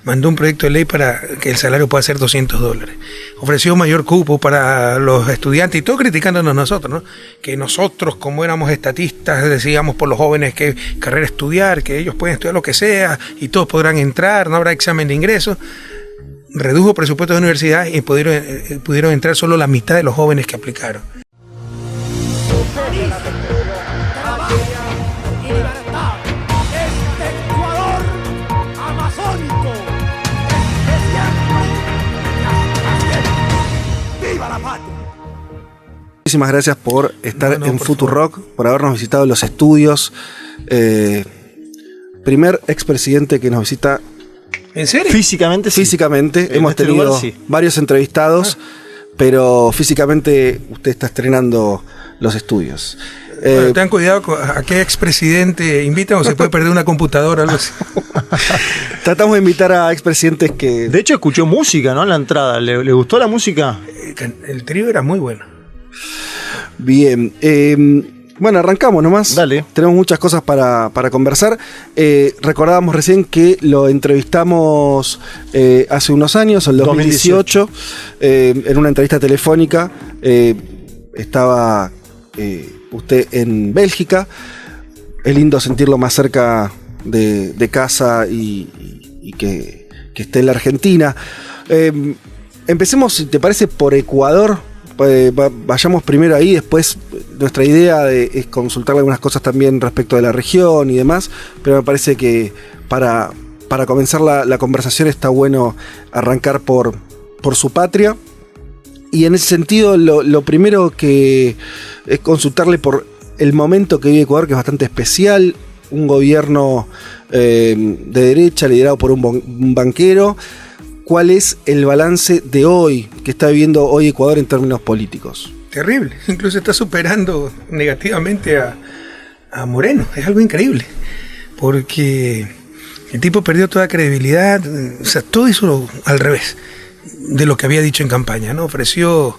mandó un proyecto de ley para que el salario pueda ser $200. Ofreció mayor cupo para los estudiantes y todo criticándonos nosotros, ¿no? Que nosotros, como éramos estatistas, decíamos por los jóvenes qué carrera estudiar, que ellos pueden estudiar lo que sea y todos podrán entrar, no habrá examen de ingreso. Redujo presupuestos de universidad y pudieron entrar solo la mitad de los jóvenes que aplicaron. Muchísimas gracias por estar en Futurock, por habernos visitado los estudios. Primer expresidente que nos visita. ¿En serio? Físicamente, sí. Físicamente. Hemos tenido lugar, sí, varios entrevistados, pero físicamente usted está estrenando los estudios. Bueno, tengan cuidado a qué expresidente invitan o se puede perder una computadora o algo así. Tratamos de invitar a expresidentes que... De hecho, escuchó música, ¿no? En la entrada. ¿Le gustó la música? El trío era muy bueno. Bien. Bueno, arrancamos nomás. Dale. Tenemos muchas cosas para conversar. Recordábamos recién que lo entrevistamos hace unos años, en 2018, en una entrevista telefónica. Estaba usted en Bélgica. Es lindo sentirlo más cerca de casa y que esté en la Argentina. Empecemos, si te parece, por Ecuador. Vayamos primero ahí, después nuestra idea es consultarle algunas cosas también respecto de la región y demás, pero me parece que para comenzar la conversación está bueno arrancar por su patria, y en ese sentido lo primero que es consultarle por el momento que vive Ecuador, que es bastante especial, un gobierno de derecha liderado por un banquero. ¿Cuál es el balance de hoy, que está viviendo hoy Ecuador en términos políticos? Terrible, incluso está superando negativamente a Moreno, es algo increíble, porque el tipo perdió toda credibilidad, o sea, todo hizo al revés de lo que había dicho en campaña, ¿no? Ofreció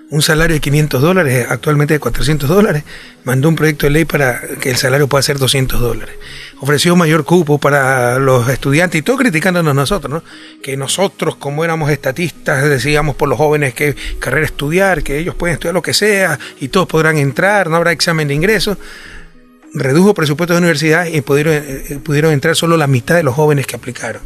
un salario de $500, actualmente de $400, mandó un proyecto de ley para que el salario pueda ser $200. Ofreció mayor cupo para los estudiantes y todo criticándonos nosotros, ¿no? Que nosotros, como éramos estatistas, decíamos por los jóvenes qué carrera estudiar, que ellos pueden estudiar lo que sea y todos podrán entrar, no habrá examen de ingreso. Redujo presupuestos de universidad y pudieron entrar solo la mitad de los jóvenes que aplicaron.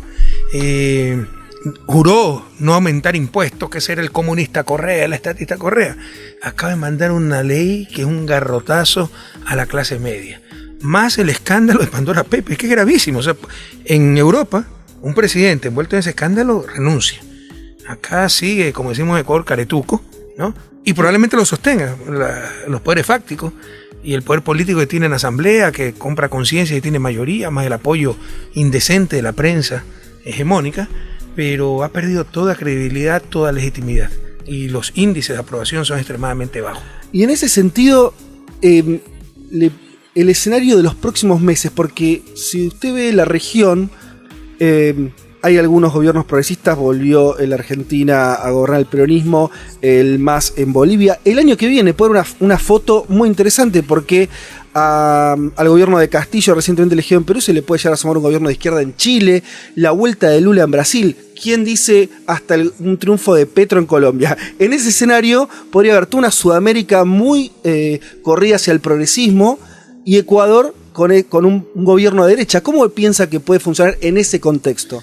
Juró no aumentar impuestos, que ese era el comunista Correa, el estatista Correa. Acaba de mandar una ley que es un garrotazo a la clase media. Más el escándalo de Pandora Papers, que es gravísimo. O sea, en Europa, un presidente envuelto en ese escándalo renuncia. Acá sigue, como decimos en Ecuador, caretuco, ¿no? Y probablemente lo sostenga los poderes fácticos y el poder político que tiene en la asamblea, que compra conciencia y tiene mayoría, más el apoyo indecente de la prensa hegemónica, pero ha perdido toda credibilidad, toda legitimidad, y los índices de aprobación son extremadamente bajos. Y en ese sentido, el escenario de los próximos meses, porque si usted ve la región, hay algunos gobiernos progresistas, volvió en la Argentina a gobernar el peronismo, el MAS en Bolivia. El año que viene puede haber una foto muy interesante, porque al gobierno de Castillo, recientemente elegido en Perú, se le puede llegar a sumar un gobierno de izquierda en Chile, la vuelta de Lula en Brasil, ¿quién dice hasta un triunfo de Petro en Colombia? En ese escenario podría haber toda una Sudamérica muy corrida hacia el progresismo, y Ecuador con un gobierno de derecha. ¿Cómo piensa que puede funcionar en ese contexto?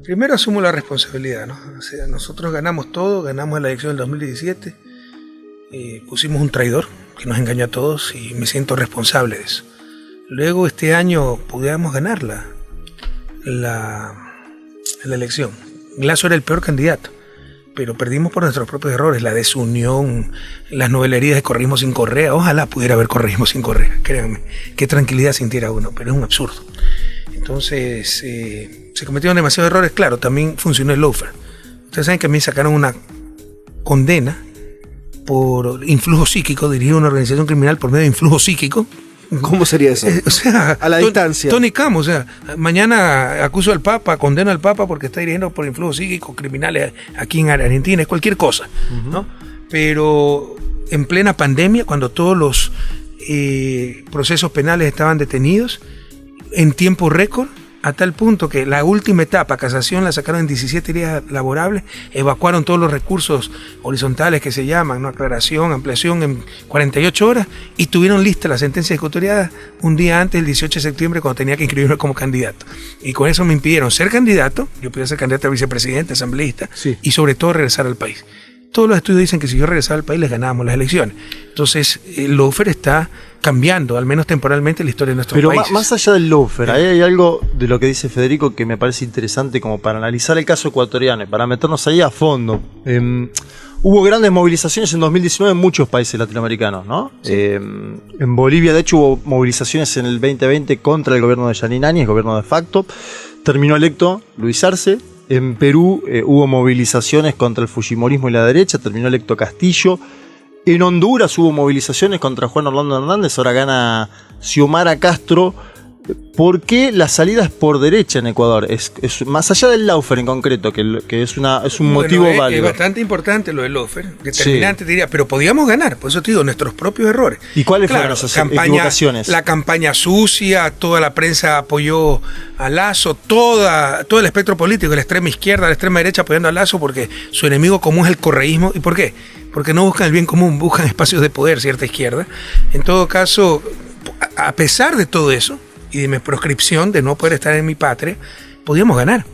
Primero asumo la responsabilidad, ¿no? O sea, nosotros ganamos todo, ganamos la elección del 2017, pusimos un traidor que nos engañó a todos y me siento responsable de eso. Luego este año pudimos ganar la elección. Lasso era el peor candidato, pero perdimos por nuestros propios errores, la desunión, las novelerías de correísmo sin Correa. Ojalá pudiera haber correísmo sin Correa, créanme, qué tranquilidad sintiera uno, pero es un absurdo. Entonces, se cometieron demasiados errores. Claro, también funcionó el lawfare. Ustedes saben que a mí sacaron una condena por influjo psíquico, dirigir una organización criminal por medio de influjo psíquico. ¿Cómo sería eso? O sea, a la distancia. Tony Camo, o sea, mañana acuso al Papa, condeno al Papa porque está dirigiendo por influjo psíquico criminales aquí en Argentina, es cualquier cosa, ¿no? Pero en plena pandemia, cuando todos los procesos penales estaban detenidos, en tiempo récord a tal punto que la última etapa, casación, la sacaron en 17 días laborables, evacuaron todos los recursos horizontales que se llaman, ¿no? Aclaración, ampliación en 48 horas, y tuvieron lista la sentencia ejecutoriada un día antes, el 18 de septiembre, cuando tenía que inscribirme como candidato. Y con eso me impidieron ser candidato, yo podía ser candidato a vicepresidente, asambleísta, sí, y sobre todo regresar al país. Todos los estudios dicen que si yo regresaba al país les ganábamos las elecciones. Entonces, el lawfare está cambiando, al menos temporalmente, la historia de nuestros países. Pero más allá del lawfare, ahí hay algo de lo que dice Federico que me parece interesante como para analizar el caso ecuatoriano y para meternos ahí a fondo. Hubo grandes movilizaciones en 2019 en muchos países latinoamericanos, ¿no? Sí. En Bolivia, de hecho, hubo movilizaciones en el 2020 contra el gobierno de Yanin Áñez, gobierno de facto. Terminó electo Luis Arce. En Perú hubo movilizaciones contra el fujimorismo y la derecha, terminó electo Castillo. En Honduras hubo movilizaciones contra Juan Orlando Hernández, ahora gana Xiomara Castro. ¿Por qué la salida es por derecha en Ecuador? Es más allá del lawfare en concreto, que es un motivo válido. Es bastante importante lo del lawfare, determinante, sí, diría, pero podíamos ganar, por eso te digo, nuestros propios errores. ¿Y cuáles fueron esas equivocaciones? La campaña sucia, toda la prensa apoyó a Lasso, todo el espectro político, la extrema izquierda, la extrema derecha apoyando a Lasso porque su enemigo común es el correísmo. ¿Y por qué? Porque no buscan el bien común, buscan espacios de poder, cierta izquierda. En todo caso, a pesar de todo eso, y de mi proscripción de no poder estar en mi patria, podíamos ganar.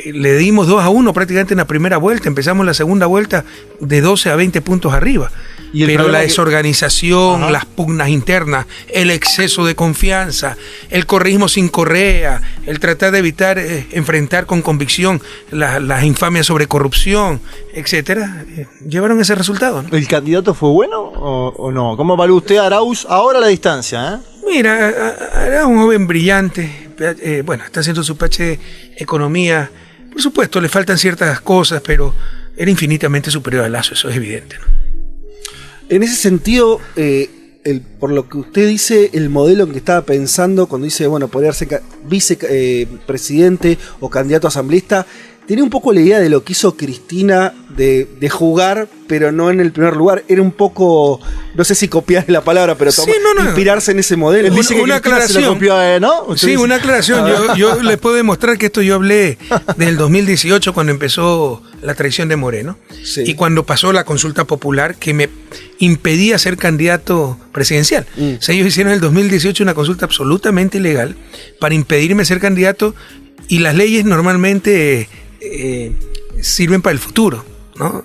Le dimos 2-1 prácticamente en la primera vuelta, empezamos la segunda vuelta de 12 a 20 puntos arriba. Pero la desorganización, las pugnas internas, el exceso de confianza, el correísmo sin Correa, el tratar de evitar enfrentar con convicción las infamias sobre corrupción, etcétera, llevaron ese resultado, ¿no? ¿El candidato fue bueno o no? ¿Cómo evalúa usted a Arauz ahora a la distancia? Mira, era un joven brillante, está haciendo su PhD Economía. Por supuesto, le faltan ciertas cosas, pero era infinitamente superior a Lasso, eso es evidente, ¿no? En ese sentido, por lo que usted dice, el modelo en que estaba pensando cuando dice, podría ser vicepresidente o candidato asambleísta, tenía un poco la idea de lo que hizo Cristina de jugar, pero no en el primer lugar. Era un poco, no sé si copiar la palabra, pero inspirarse en ese modelo. Él dice que una aclaración, copió, ¿no? Sí, una aclaración. Yo les puedo demostrar que esto yo hablé del 2018 cuando empezó la traición de Moreno, sí, y cuando pasó la consulta popular que me impedía ser candidato presidencial. O sea, ellos hicieron en el 2018 una consulta absolutamente ilegal para impedirme ser candidato, y las leyes normalmente sirven para el futuro, ¿no?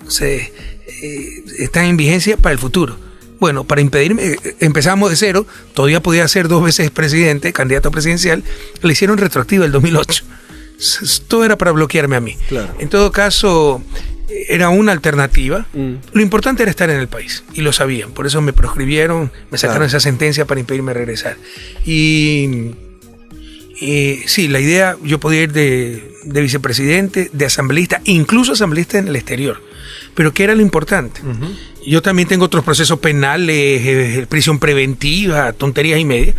Están en vigencia para el futuro. Bueno, para impedirme, empezamos de cero, todavía podía ser 2 veces presidente, candidato presidencial, le hicieron retroactivo el 2008. Todo era para bloquearme a mí. Claro. En todo caso, era una alternativa. Lo importante era estar en el país, y lo sabían, por eso me proscribieron, me sacaron esa sentencia para impedirme regresar. Y sí, la idea, yo podía ir de vicepresidente, de asambleísta, incluso asambleísta en el exterior. Pero ¿qué era lo importante? Yo también tengo otros procesos penales, prisión preventiva, tonterías y media,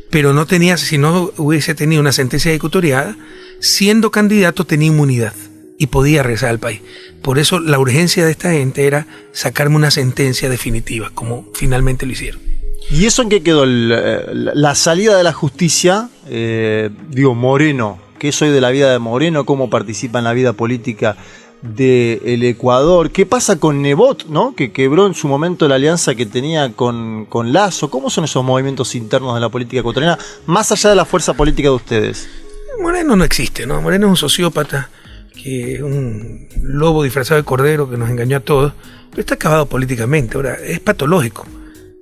pero no tenía, si no hubiese tenido una sentencia ejecutoriada, siendo candidato tenía inmunidad y podía regresar al país. Por eso la urgencia de esta gente era sacarme una sentencia definitiva, como finalmente lo hicieron. ¿Y eso en qué quedó? La salida de la justicia, Moreno, ¿qué soy de la vida de Moreno? ¿Cómo participa en la vida política del Ecuador? ¿Qué pasa con Nebot, ¿no? Que quebró en su momento la alianza que tenía con Lasso? ¿Cómo son esos movimientos internos de la política ecuatoriana, más allá de la fuerza política de ustedes? Moreno no existe, ¿no? Moreno es un sociópata, que un lobo disfrazado de cordero que nos engañó a todos, pero está acabado políticamente. Ahora, es patológico.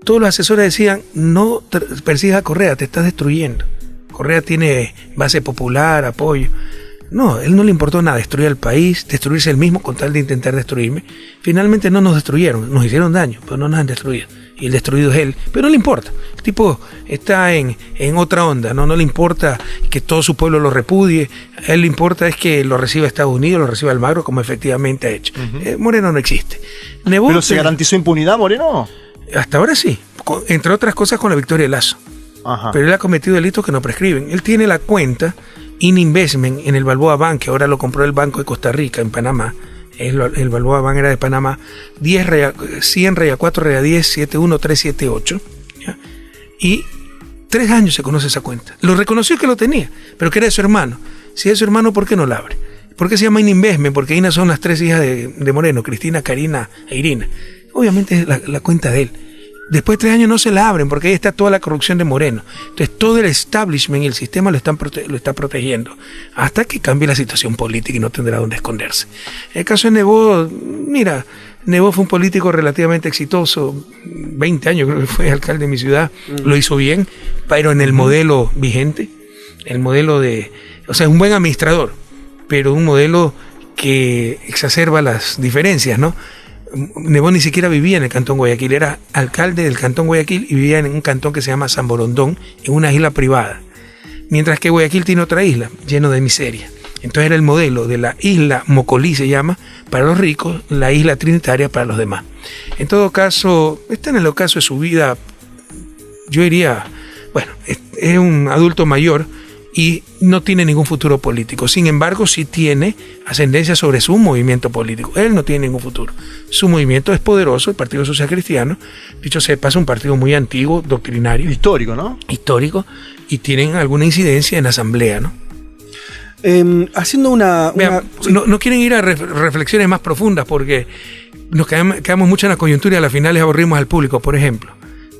Todos los asesores decían, no persigas a Correa, te estás destruyendo. Correa tiene base popular, apoyo. No, él no le importó nada, destruir al país, destruirse él mismo con tal de intentar destruirme. Finalmente no nos destruyeron, nos hicieron daño, pero no nos han destruido. Y el destruido es él, pero no le importa. El tipo está en otra onda, no le importa que todo su pueblo lo repudie. A él le importa es que lo reciba Estados Unidos, lo reciba Almagro, como efectivamente ha hecho. Moreno no existe. Nebot, ¿pero se garantizó impunidad, Moreno? Hasta ahora sí, entre otras cosas con la victoria de Lasso. Pero él ha cometido delitos que no prescriben. Él tiene la cuenta In Investment en el Balboa Bank, que ahora lo compró el Banco de Costa Rica en Panamá. El Balboa Bank era de Panamá, 100 _4 10 71378, ¿ya? Y 3 años se conoce esa cuenta. Lo reconoció que lo tenía, pero que era de su hermano. Si es de su hermano, ¿por qué no la abre? ¿Por qué se llama Ininvestment? Porque Ina son las 3 hijas de Moreno, Cristina, Karina e Irina. Obviamente es la cuenta de él. Después de 3 años no se la abren porque ahí está toda la corrupción de Moreno. Entonces todo el establishment y el sistema lo está protegiendo hasta que cambie la situación política y no tendrá dónde esconderse. En el caso de Nebot, mira, Nebot fue un político relativamente exitoso, 20 años creo que fue alcalde de mi ciudad, lo hizo bien, pero en el modelo vigente, el modelo o sea, un buen administrador, pero un modelo que exacerba las diferencias, ¿no? Nebot ni siquiera vivía en el Cantón Guayaquil, era alcalde del Cantón Guayaquil y vivía en un cantón que se llama San Borondón, en una isla privada. Mientras que Guayaquil tiene otra isla, lleno de miseria. Entonces era el modelo de la isla Mocolí, se llama, para los ricos, la isla Trinitaria para los demás. En todo caso, está en el ocaso de su vida, yo diría, bueno, es un adulto mayor y no tiene ningún futuro político. Sin embargo, sí tiene ascendencia sobre su movimiento político. Él no tiene ningún futuro. Su movimiento es poderoso, el Partido Social Cristiano. Dicho sea de paso, un partido muy antiguo, doctrinario. Histórico, ¿no? Histórico. Y tienen alguna incidencia en la asamblea, ¿no? Haciendo una... No quieren ir a reflexiones más profundas porque nos quedamos mucho en la coyuntura y a las finales aburrimos al público. Por ejemplo,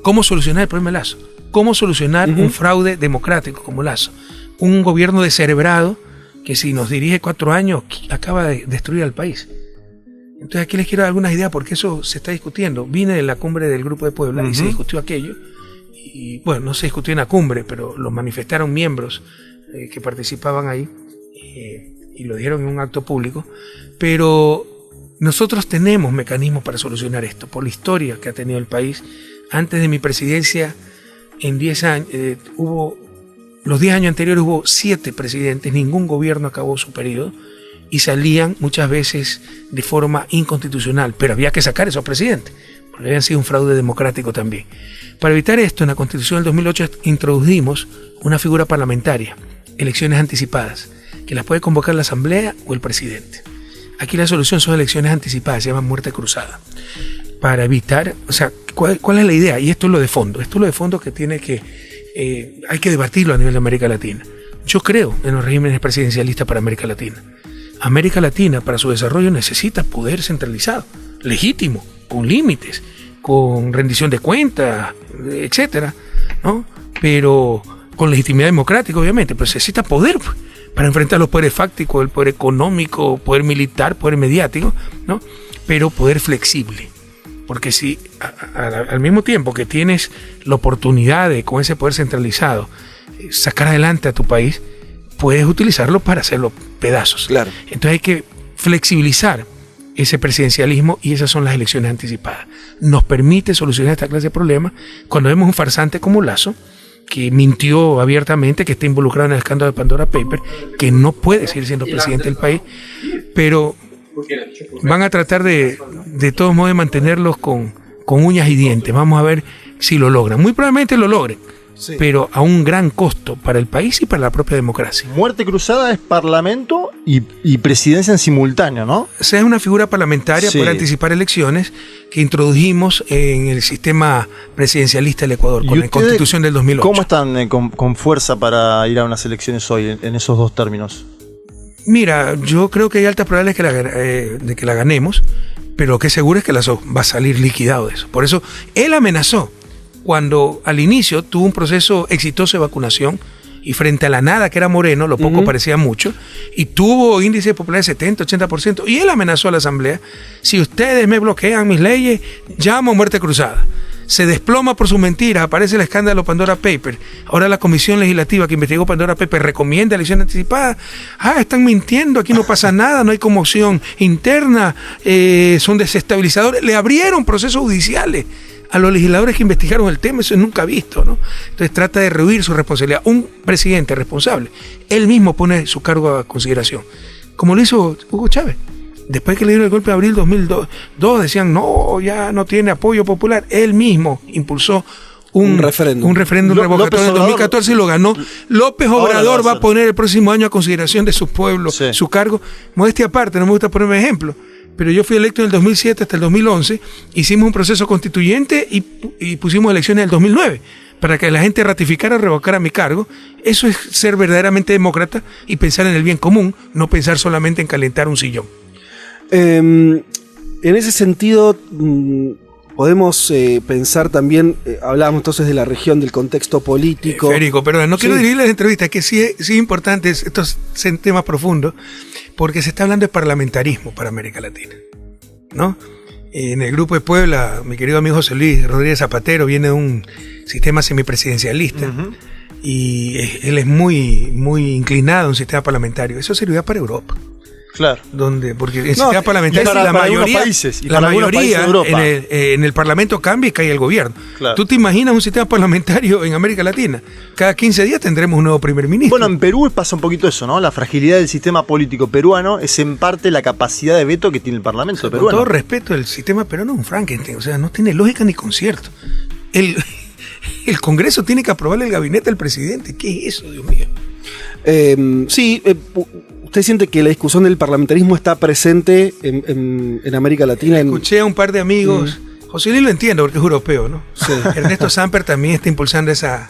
¿cómo solucionar el problema de Lazo? ¿Cómo solucionar un fraude democrático como Lazo? Un gobierno descerebrado que si nos dirige 4 años acaba de destruir al país. Entonces aquí les quiero dar algunas ideas porque eso se está discutiendo. Vine de la cumbre del Grupo de Puebla y se discutió aquello. Y bueno, no se discutió en la cumbre, pero lo manifestaron miembros que participaban ahí y lo dijeron en un acto público. Pero nosotros tenemos mecanismos para solucionar esto por la historia que ha tenido el país. Antes de mi presidencia, en 10 años, los 10 años anteriores hubo 7 presidentes, ningún gobierno acabó su periodo y salían muchas veces de forma inconstitucional, pero había que sacar esos presidentes, porque habían sido un fraude democrático también. Para evitar esto, en la Constitución del 2008 introdujimos una figura parlamentaria, elecciones anticipadas, que las puede convocar la Asamblea o el presidente. Aquí la solución son elecciones anticipadas, se llaman muerte cruzada. Para evitar, o sea, ¿cuál es la idea? Y esto es lo de fondo, que tiene que... hay que debatirlo a nivel de América Latina. Yo creo en los regímenes presidencialistas para América Latina. América Latina, para su desarrollo, necesita poder centralizado, legítimo, con límites, con rendición de cuentas, etcétera, ¿no? Pero con legitimidad democrática, obviamente, pero necesita poder para enfrentar los poderes fácticos, el poder económico, poder militar, poder mediático, ¿no? Pero poder flexible. Porque si al mismo tiempo que tienes la oportunidad de, con ese poder centralizado, sacar adelante a tu país, puedes utilizarlo para hacerlo pedazos. Claro. Entonces hay que flexibilizar ese presidencialismo y esas son las elecciones anticipadas. Nos permite solucionar esta clase de problemas cuando vemos un farsante como Lazo, que mintió abiertamente, que está involucrado en el escándalo de Pandora Papers, que no puede seguir siendo presidente del país, pero van a tratar de todos modos de mantenerlos con uñas y dientes. Vamos a ver si lo logran. Muy probablemente lo logren, sí, pero a un gran costo para el país y para la propia democracia. Muerte cruzada es parlamento y presidencia en simultáneo, ¿no? O sea, es una figura parlamentaria para anticipar elecciones que introdujimos en el sistema presidencialista del Ecuador con la Constitución del 2008. ¿Cómo están con fuerza para ir a unas elecciones hoy en esos dos términos? Mira, yo creo que hay altas probabilidades de que la ganemos, pero lo que es seguro es que Lazo va a salir liquidado de eso. Por eso él amenazó cuando al inicio tuvo un proceso exitoso de vacunación y frente a la nada que era Moreno, lo poco parecía mucho, y tuvo índice de popularidad de 70, 80%, y él amenazó a la Asamblea: si ustedes me bloquean mis leyes, llamo a muerte cruzada. Se desploma por sus mentiras, aparece el escándalo Pandora Papers. Ahora la Comisión Legislativa que investigó Pandora Papers recomienda elecciones anticipadas. Están mintiendo, aquí no pasa nada, no hay conmoción interna, son desestabilizadores. Le abrieron procesos judiciales a los legisladores que investigaron el tema, eso es nunca visto, ¿no? Entonces trata de rehuir su responsabilidad. Un presidente responsable, él mismo pone su cargo a consideración, como lo hizo Hugo Chávez. Después que le dieron el golpe de abril 2002, decían, no, ya no tiene apoyo popular. Él mismo impulsó un referéndum revocatorio en 2014 y lo ganó. López Obrador va a poner el próximo año a consideración de su pueblo, su cargo. Modestia aparte, no me gusta ponerme ejemplo, pero yo fui electo en el 2007 hasta el 2011, hicimos un proceso constituyente y pusimos elecciones en el 2009. para que la gente ratificara o revocara mi cargo. Eso es ser verdaderamente demócrata y pensar en el bien común, no pensar solamente en calentar un sillón. En ese sentido, podemos pensar también, hablábamos entonces de la región, del contexto político. Federico, perdón, no quiero dirigir la entrevista, que sí es importante estos temas profundos, porque se está hablando de parlamentarismo para América Latina, ¿no? En el Grupo de Puebla, mi querido amigo José Luis Rodríguez Zapatero viene de un sistema semipresidencialista, y él es muy, muy inclinado a un sistema parlamentario. Eso serviría para Europa. Claro. Porque el sistema parlamentario, la mayoría en el Parlamento cambia y cae el gobierno. Claro. ¿Tú te imaginas un sistema parlamentario en América Latina? Cada 15 días tendremos un nuevo primer ministro. Bueno, en Perú pasa un poquito eso, ¿no? La fragilidad del sistema político peruano es en parte la capacidad de veto que tiene el Parlamento peruano. Con todo respeto, el sistema peruano es un Frankenstein, o sea, no tiene lógica ni concierto. El Congreso tiene que aprobarle el gabinete del presidente. ¿Qué es eso, Dios mío? ¿Usted siente que la discusión del parlamentarismo está presente en América Latina? Escuché a un par de amigos, José Luis lo entiendo porque es europeo, ¿no? Sí. Ernesto Samper también está impulsando esa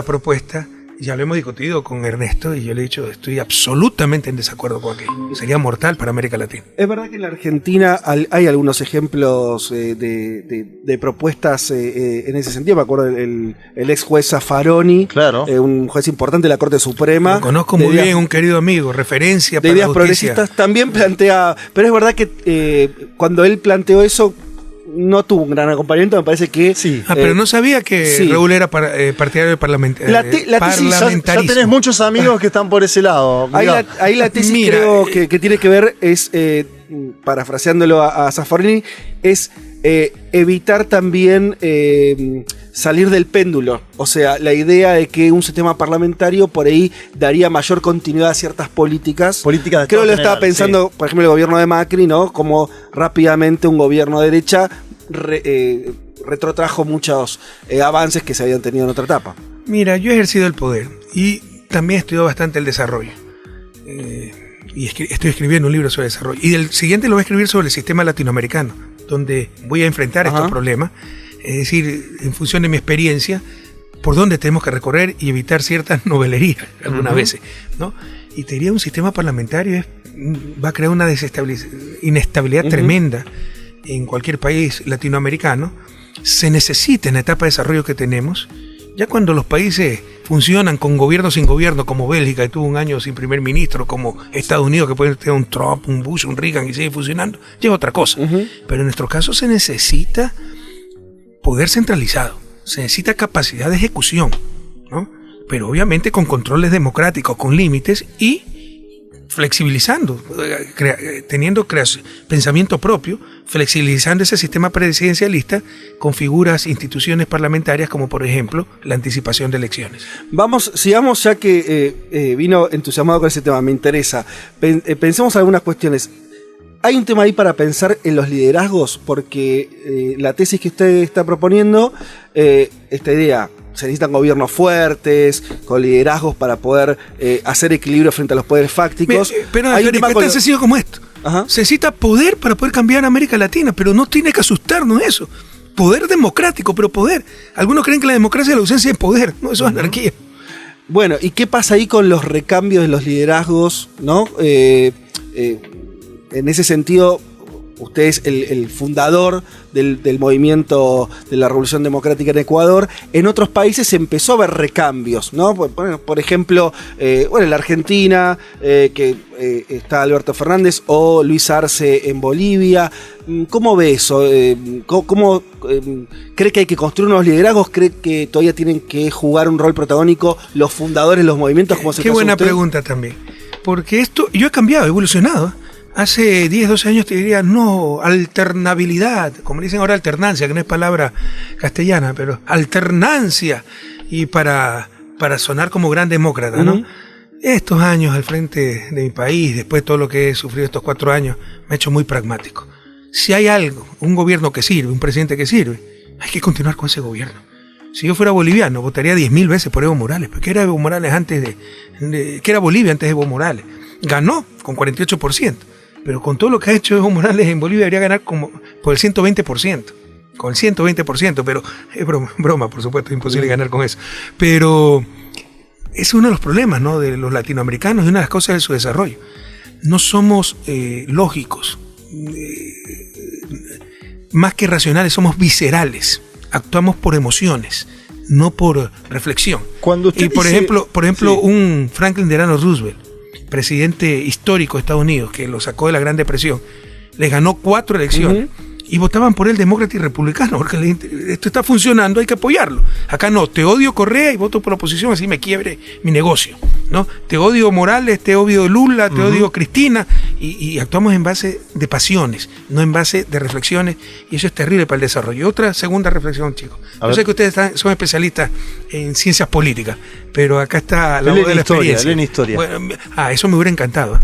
propuesta. Ya lo hemos discutido con Ernesto y yo le he dicho, estoy absolutamente en desacuerdo con aquello. Sería mortal para América Latina. Es verdad que en la Argentina hay algunos ejemplos de propuestas en ese sentido. Me acuerdo el ex juez Zaffaroni, claro, un juez importante de la Corte Suprema. Lo conozco muy bien, un querido amigo, referencia de para ideas progresistas. También plantea, pero es verdad que cuando él planteó eso, no tuvo un gran acompañamiento, me parece que... Sí. Pero no sabía que Raúl era partidario del parlamentarismo. La tesis, ya tenés muchos amigos que están por ese lado. Ahí la tesis creo que tiene que ver, es, parafraseándolo a Zaffaroni, es evitar también salir del péndulo. O sea, la idea de que un sistema parlamentario por ahí daría mayor continuidad a ciertas políticas. Políticas de creo que lo estaba pensando, por ejemplo, el gobierno de Macri, ¿no? Como rápidamente un gobierno de derecha retrotrajo muchos avances que se habían tenido en otra etapa. Mira, yo he ejercido el poder y también he estudiado bastante el desarrollo. Y estoy escribiendo un libro sobre desarrollo. Y el siguiente lo voy a escribir sobre el sistema latinoamericano, donde voy a enfrentar estos problemas. Es decir, en función de mi experiencia, por dónde tenemos que recorrer y evitar ciertas novelerías algunas veces, ¿no? Y te diría, un sistema parlamentario va a crear una inestabilidad tremenda en cualquier país latinoamericano. Se necesita en la etapa de desarrollo que tenemos. Ya cuando los países funcionan con gobierno sin gobierno, como Bélgica, que tuvo un año sin primer ministro, como Estados Unidos, que puede tener un Trump, un Bush, un Reagan y sigue funcionando, ya es otra cosa. Pero en nuestro caso se necesita poder centralizado, se necesita capacidad de ejecución, ¿no? Pero obviamente con controles democráticos, con límites y flexibilizando, teniendo pensamiento propio, flexibilizando ese sistema presidencialista con figuras, instituciones parlamentarias como por ejemplo la anticipación de elecciones. Sigamos ya que vino entusiasmado con ese tema, me interesa. Pensemos algunas cuestiones. Hay un tema ahí para pensar en los liderazgos, porque la tesis que usted está proponiendo, esta idea, se necesitan gobiernos fuertes, con liderazgos para poder hacer equilibrio frente a los poderes fácticos. Pero es tan sencillo como esto. Se necesita poder para poder cambiar América Latina, pero no tiene que asustarnos eso. Poder democrático, pero poder. Algunos creen que la democracia es la ausencia de poder, no, eso es anarquía. Bueno, ¿y qué pasa ahí con los recambios de los liderazgos, no? En ese sentido, usted es el fundador del movimiento de la Revolución Democrática en Ecuador. En otros países se empezó a ver recambios, ¿no? Por ejemplo, en la Argentina, que está Alberto Fernández, o Luis Arce en Bolivia. ¿Cómo ve eso? ¿Cómo cree que hay que construir unos liderazgos? ¿Cree que todavía tienen que jugar un rol protagónico los fundadores, los movimientos? Como Qué buena pregunta también. Porque esto, yo he cambiado, he evolucionado. Hace 10, 12 años te diría, no, alternabilidad, como dicen ahora alternancia, que no es palabra castellana, pero alternancia, y para sonar como gran demócrata, ¿no? Estos años al frente de mi país, después de todo lo que he sufrido estos 4 años, me ha hecho muy pragmático. Si hay algo, un gobierno que sirve, un presidente que sirve, hay que continuar con ese gobierno. Si yo fuera boliviano, votaría 10.000 veces por Evo Morales, porque era Evo Morales que era Bolivia antes de Evo Morales. Ganó con 48%. Pero con todo lo que ha hecho Evo Morales en Bolivia debería ganar como por el 120%. con el 120%, pero es broma, por supuesto, es imposible ganar con eso. Pero es uno de los problemas, ¿no?, de los latinoamericanos y una de las cosas de su desarrollo. No somos lógicos, más que racionales, somos viscerales, actuamos por emociones, no por reflexión. Cuando usted y por ejemplo, sí, un Franklin Delano Roosevelt, presidente histórico de Estados Unidos, que lo sacó de la Gran Depresión, le ganó 4 elecciones. Y votaban por él demócrata y republicano, porque esto está funcionando, hay que apoyarlo. Acá no, te odio Correa y voto por la oposición, así me quiebre mi negocio, ¿no? Te odio Morales, te odio Lula, te odio Cristina, y actuamos en base de pasiones, no en base de reflexiones, y eso es terrible para el desarrollo. Y otra segunda reflexión, chicos. Yo sé que ustedes son especialistas en ciencias políticas, pero acá está la voz de la experiencia. Historia. Bueno, eso me hubiera encantado.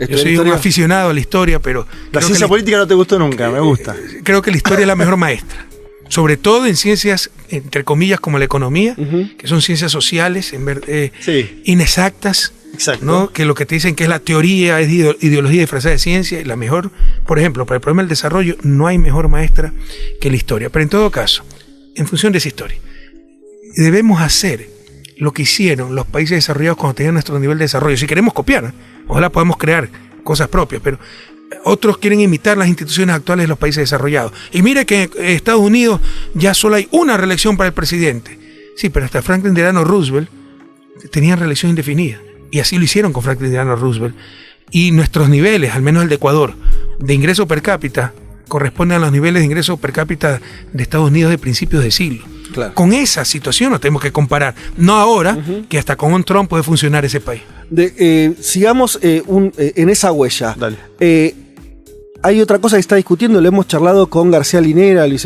Yo soy un aficionado a la historia, pero... La ciencia política no te gustó nunca, me gusta. Creo que la historia es la mejor maestra, sobre todo en ciencias, entre comillas, como la economía, que son ciencias sociales, inexactas, ¿no? Que lo que te dicen que es la teoría es ideología disfrazada de ciencia, y la mejor, por ejemplo, para el problema del desarrollo, no hay mejor maestra que la historia. Pero en todo caso, en función de esa historia, debemos hacer lo que hicieron los países desarrollados cuando tenían nuestro nivel de desarrollo. Si queremos copiar, ojalá podamos crear cosas propias, pero otros quieren imitar las instituciones actuales de los países desarrollados. Y mire que en Estados Unidos ya solo hay una reelección para el presidente. Sí, pero hasta Franklin Delano Roosevelt tenían reelección indefinida. Y así lo hicieron con Franklin Delano Roosevelt. Y nuestros niveles, al menos el de Ecuador, de ingreso per cápita, corresponden a los niveles de ingreso per cápita de Estados Unidos de principios de siglo. Claro. Con esa situación nos tenemos que comparar. No ahora, que hasta con un Trump puede funcionar ese país. Sigamos en esa huella. Dale. Hay otra cosa que está discutiendo, lo hemos charlado con García Linera, el ex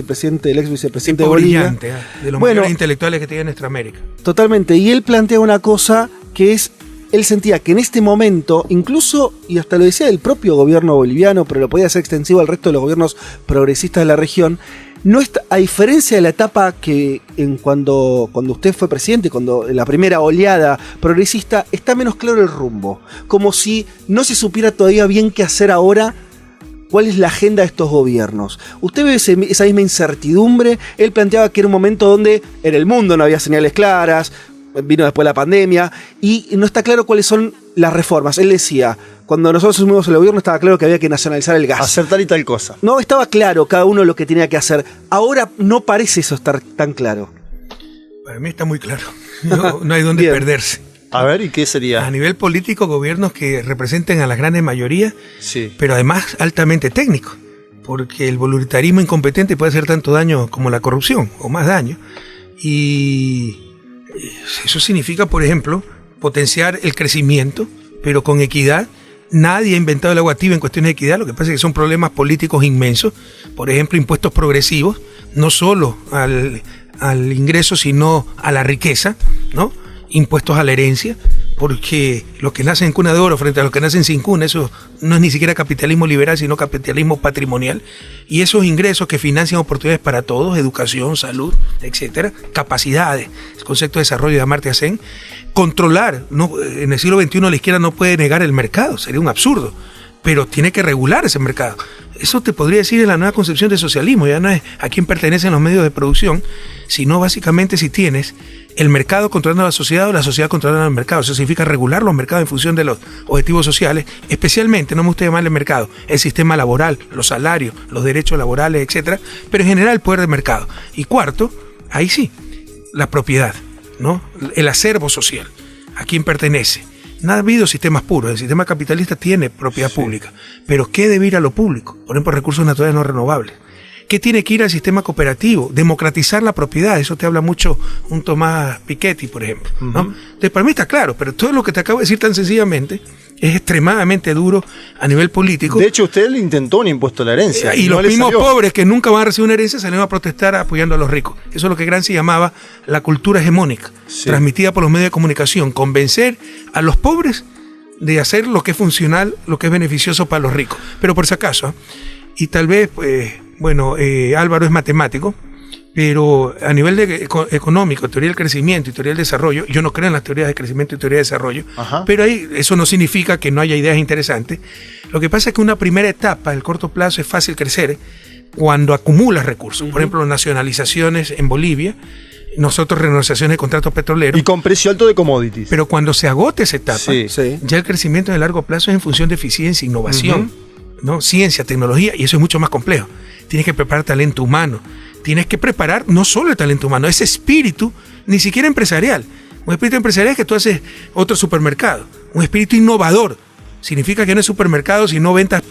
vicepresidente de Bolivia. Brillante, de los mayores intelectuales que tiene nuestra América. Totalmente, y él plantea una cosa que es, él sentía que en este momento, incluso, y hasta lo decía el propio gobierno boliviano, pero lo podía hacer extensivo al resto de los gobiernos progresistas de la región, no está, a diferencia de la etapa que cuando usted fue presidente, cuando la primera oleada progresista, está menos claro el rumbo. Como si no se supiera todavía bien qué hacer ahora, cuál es la agenda de estos gobiernos. Usted ve esa misma incertidumbre. Él planteaba que era un momento donde en el mundo no había señales claras, vino después la pandemia, y no está claro cuáles son las reformas. Él decía, cuando nosotros asumimos el gobierno estaba claro que había que nacionalizar el gas. Hacer tal y tal cosa. No, estaba claro cada uno lo que tenía que hacer. Ahora no parece eso estar tan claro. Para mí está muy claro. No hay dónde perderse. A ver, ¿y qué sería? A nivel político, gobiernos que representen a las grandes mayorías, pero además altamente técnicos, porque el voluntarismo incompetente puede hacer tanto daño como la corrupción, o más daño. Y eso significa, por ejemplo, potenciar el crecimiento, pero con equidad. Nadie ha inventado el agua tibia en cuestiones de equidad, lo que pasa es que son problemas políticos inmensos. Por ejemplo, impuestos progresivos, no solo al ingreso, sino a la riqueza, ¿no? Impuestos a la herencia, porque los que nacen en cuna de oro frente a los que nacen sin cuna, eso no es ni siquiera capitalismo liberal, sino capitalismo patrimonial. Y esos ingresos que financian oportunidades para todos, educación, salud, etcétera, capacidades, el concepto de desarrollo de Amartya Sen, controlar, ¿no? En el siglo XXI la izquierda no puede negar el mercado, sería un absurdo, pero tiene que regular ese mercado. Eso te podría decir en la nueva concepción de socialismo, ya no es a quién pertenecen los medios de producción, sino básicamente si tienes el mercado controlando a la sociedad o la sociedad controlando al mercado. Eso significa regular los mercados en función de los objetivos sociales, especialmente, no me gusta llamarle mercado, el sistema laboral, los salarios, los derechos laborales, etcétera, pero en general el poder del mercado. Y cuarto, ahí sí, la propiedad, ¿no? El acervo social, a quién pertenece. No ha habido sistemas puros, el sistema capitalista tiene propiedad pública, pero ¿qué debe ir a lo público? Por ejemplo, recursos naturales no renovables. ¿Qué tiene que ir al sistema cooperativo? Democratizar la propiedad, eso te habla mucho un Tomás Piketty, por ejemplo, ¿no? Entonces, para mí está claro, pero todo lo que te acabo de decir tan sencillamente es extremadamente duro a nivel político. De hecho, usted le intentó un impuesto a la herencia. Y los mismos pobres que nunca van a recibir una herencia salieron a protestar apoyando a los ricos. Eso es lo que Gramsci llamaba la cultura hegemónica, transmitida por los medios de comunicación. Convencer a los pobres de hacer lo que es funcional, lo que es beneficioso para los ricos. Pero por si acaso, y tal vez, Álvaro es matemático, pero a nivel económico, teoría del crecimiento y teoría del desarrollo, yo no creo en las teorías de crecimiento y teoría de desarrollo, pero ahí eso no significa que no haya ideas interesantes. Lo que pasa es que una primera etapa, el corto plazo, es fácil crecer, cuando acumulas recursos. Por ejemplo, nacionalizaciones en Bolivia, nosotros renegociaciones de contratos petroleros. Y con precio alto de commodities. Pero cuando se agote esa etapa, Sí. ya el crecimiento de largo plazo es en función de eficiencia, innovación, ¿no? Ciencia, tecnología, y eso es mucho más complejo. Tienes que preparar talento humano. Tienes que preparar no solo el talento humano, ese espíritu, ni siquiera empresarial. Un espíritu empresarial es que tú haces otro supermercado. Un espíritu innovador significa que no es supermercado, sino ventas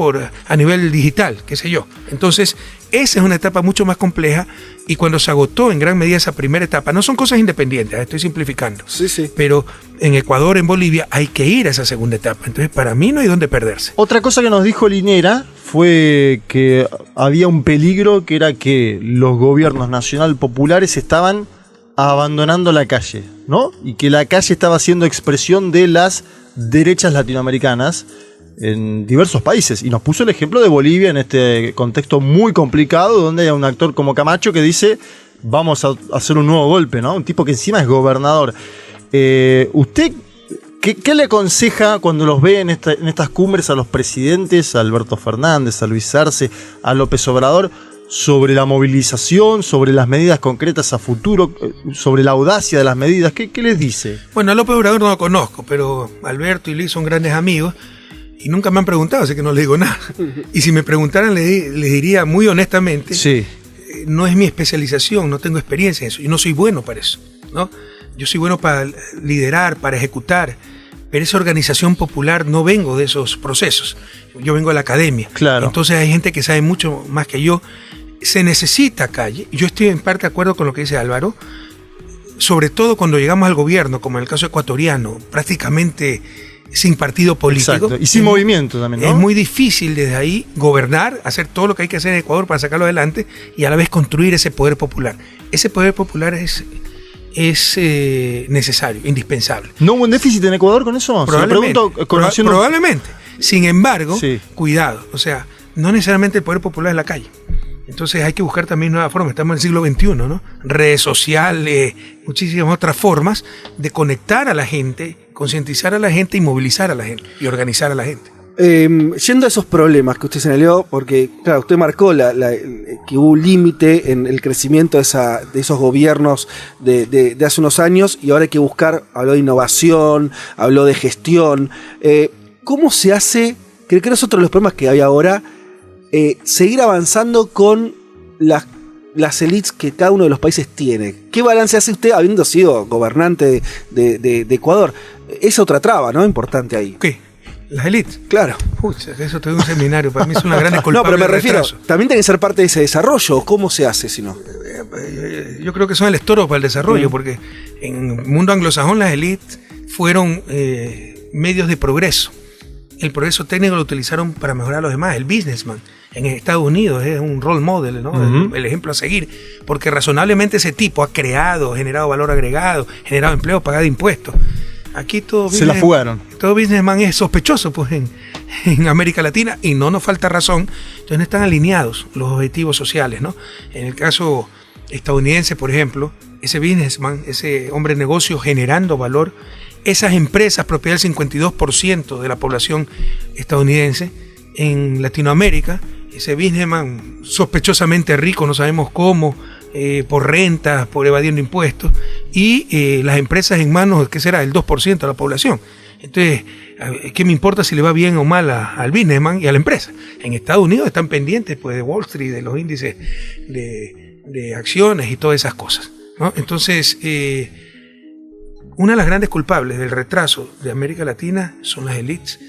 a nivel digital, qué sé yo. Entonces, esa es una etapa mucho más compleja, y cuando se agotó en gran medida esa primera etapa, no son cosas independientes, estoy simplificando. Sí. Pero en Ecuador, en Bolivia, hay que ir a esa segunda etapa. Entonces, para mí no hay dónde perderse. Otra cosa que nos dijo Linera fue que había un peligro, que era que los gobiernos nacional populares estaban abandonando la calle, ¿no? Y que la calle estaba siendo expresión de las derechas latinoamericanas en diversos países. Y nos puso el ejemplo de Bolivia en este contexto muy complicado, donde hay un actor como Camacho que dice: vamos a hacer un nuevo golpe, ¿no? Un tipo que encima es gobernador. ¿Usted qué le aconseja cuando los ve en estas cumbres a los presidentes, a Alberto Fernández, a Luis Arce, a López Obrador, sobre la movilización, sobre las medidas concretas a futuro, sobre la audacia de las medidas? ¿Qué les dice? Bueno, a López Obrador no lo conozco, pero Alberto y Luis son grandes amigos y nunca me han preguntado, así que no les digo nada. Y si me preguntaran, les diría muy honestamente, Sí. No es mi especialización, no tengo experiencia en eso, y no soy bueno para eso, ¿no? Yo soy bueno para liderar, para ejecutar, pero esa organización popular no vengo de esos procesos. Yo vengo de la academia. Claro. Entonces hay gente que sabe mucho más que yo. Se necesita calle. Yo estoy en parte de acuerdo con lo que dice Álvaro, sobre todo cuando llegamos al gobierno, como en el caso ecuatoriano, prácticamente sin partido político. Exacto. Y sin movimiento también, ¿no? Es muy difícil desde ahí gobernar, hacer todo lo que hay que hacer en Ecuador para sacarlo adelante y a la vez construir ese poder popular. Ese poder popular es necesario, indispensable. ¿No hubo un déficit en Ecuador con eso? Probablemente. Sin embargo, Sí. cuidado, o sea, no necesariamente el poder popular es la calle. Entonces hay que buscar también nuevas formas. Estamos en el siglo XXI, ¿no? Redes sociales, muchísimas otras formas de conectar a la gente, concientizar a la gente y movilizar a la gente y organizar a la gente. Yendo a esos problemas que usted señaló, porque claro, usted marcó que hubo un límite en el crecimiento de esos gobiernos de hace unos años, y ahora hay que buscar, habló de innovación, habló de gestión. ¿Cómo se hace? Creo que es otro de los problemas que hay ahora, seguir avanzando con las élites que cada uno de los países tiene. ¿Qué balance hace usted habiendo sido gobernante de Ecuador? Es otra traba, ¿no? Importante ahí. ¿Qué? Las élites. Claro. Pucha, eso te doy un seminario. Para mí es una gran culpable. No, pero me refiero, retraso. también tiene que ser parte de ese desarrollo. ¿Cómo se hace si no? Yo creo que son el estorbo para el desarrollo, porque en el mundo anglosajón las élites fueron medios de progreso. El progreso técnico lo utilizaron para mejorar a los demás. El businessman en Estados Unidos es un role model, ¿no? El ejemplo a seguir, porque razonablemente ese tipo ha creado, generado valor agregado, generado empleo, pagado impuestos. Aquí todo se la fugaron. Todo businessman es sospechoso, pues, en América Latina, y no nos falta razón. Entonces no están alineados los objetivos sociales, ¿no? En el caso estadounidense, por ejemplo, ese businessman, ese hombre de negocio generando valor, esas empresas propiedad del 52% de la población estadounidense. En Latinoamérica, ese businessman sospechosamente rico, no sabemos cómo, por rentas, por evadiendo impuestos, y las empresas en manos, ¿qué será? El 2% de la población. Entonces, ¿qué me importa si le va bien o mal al businessman y a la empresa? En Estados Unidos están pendientes, pues, de Wall Street, de los índices de acciones y todas esas cosas, ¿no? Entonces, una de las grandes culpables del retraso de América Latina son las élites.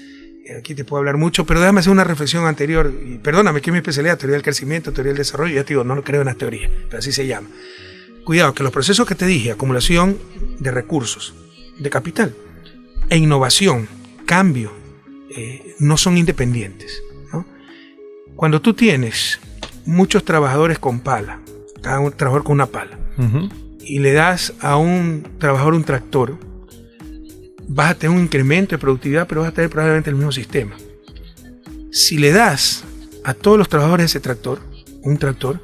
Aquí te puedo hablar mucho, pero déjame hacer una reflexión anterior, y perdóname, que es mi especialidad, teoría del crecimiento, teoría del desarrollo. Ya te digo, no creo en las teorías, pero así se llama. Cuidado, que los procesos que te dije, acumulación de recursos, de capital, e innovación, cambio, no son independientes, ¿no? Cuando tú tienes muchos trabajadores con pala, cada un trabajador con una pala, y le das a un trabajador un tractor, vas a tener un incremento de productividad, pero vas a tener probablemente el mismo sistema. Si le das a todos los trabajadores de ese tractor, un tractor,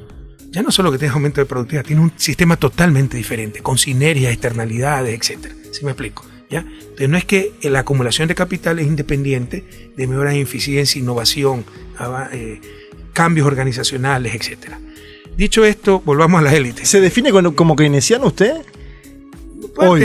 ya no solo que tienes aumento de productividad, tiene un sistema totalmente diferente, con sinergias, externalidades, etc. ¿Sí me explico? ¿Ya? Entonces no es que la acumulación de capital es independiente de mejoras en eficiencia, innovación, cambios organizacionales, etc. Dicho esto, volvamos a las élites. ¿Se define como keynesiano usted?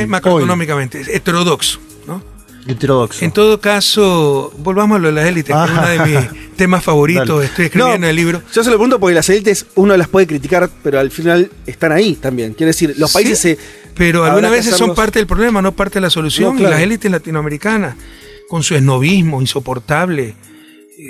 Macroeconómicamente, heterodoxo, ¿no? Heterodoxo. En todo caso, volvamos a lo de las élites, que es uno de mis temas favoritos. Dale. Estoy escribiendo el libro. Yo se lo pregunto porque las élites uno las puede criticar, pero al final están ahí también. Quiere decir, los países pero algunas veces son parte del problema, no parte de la solución. No, claro. Y las élites latinoamericanas, con su esnovismo insoportable,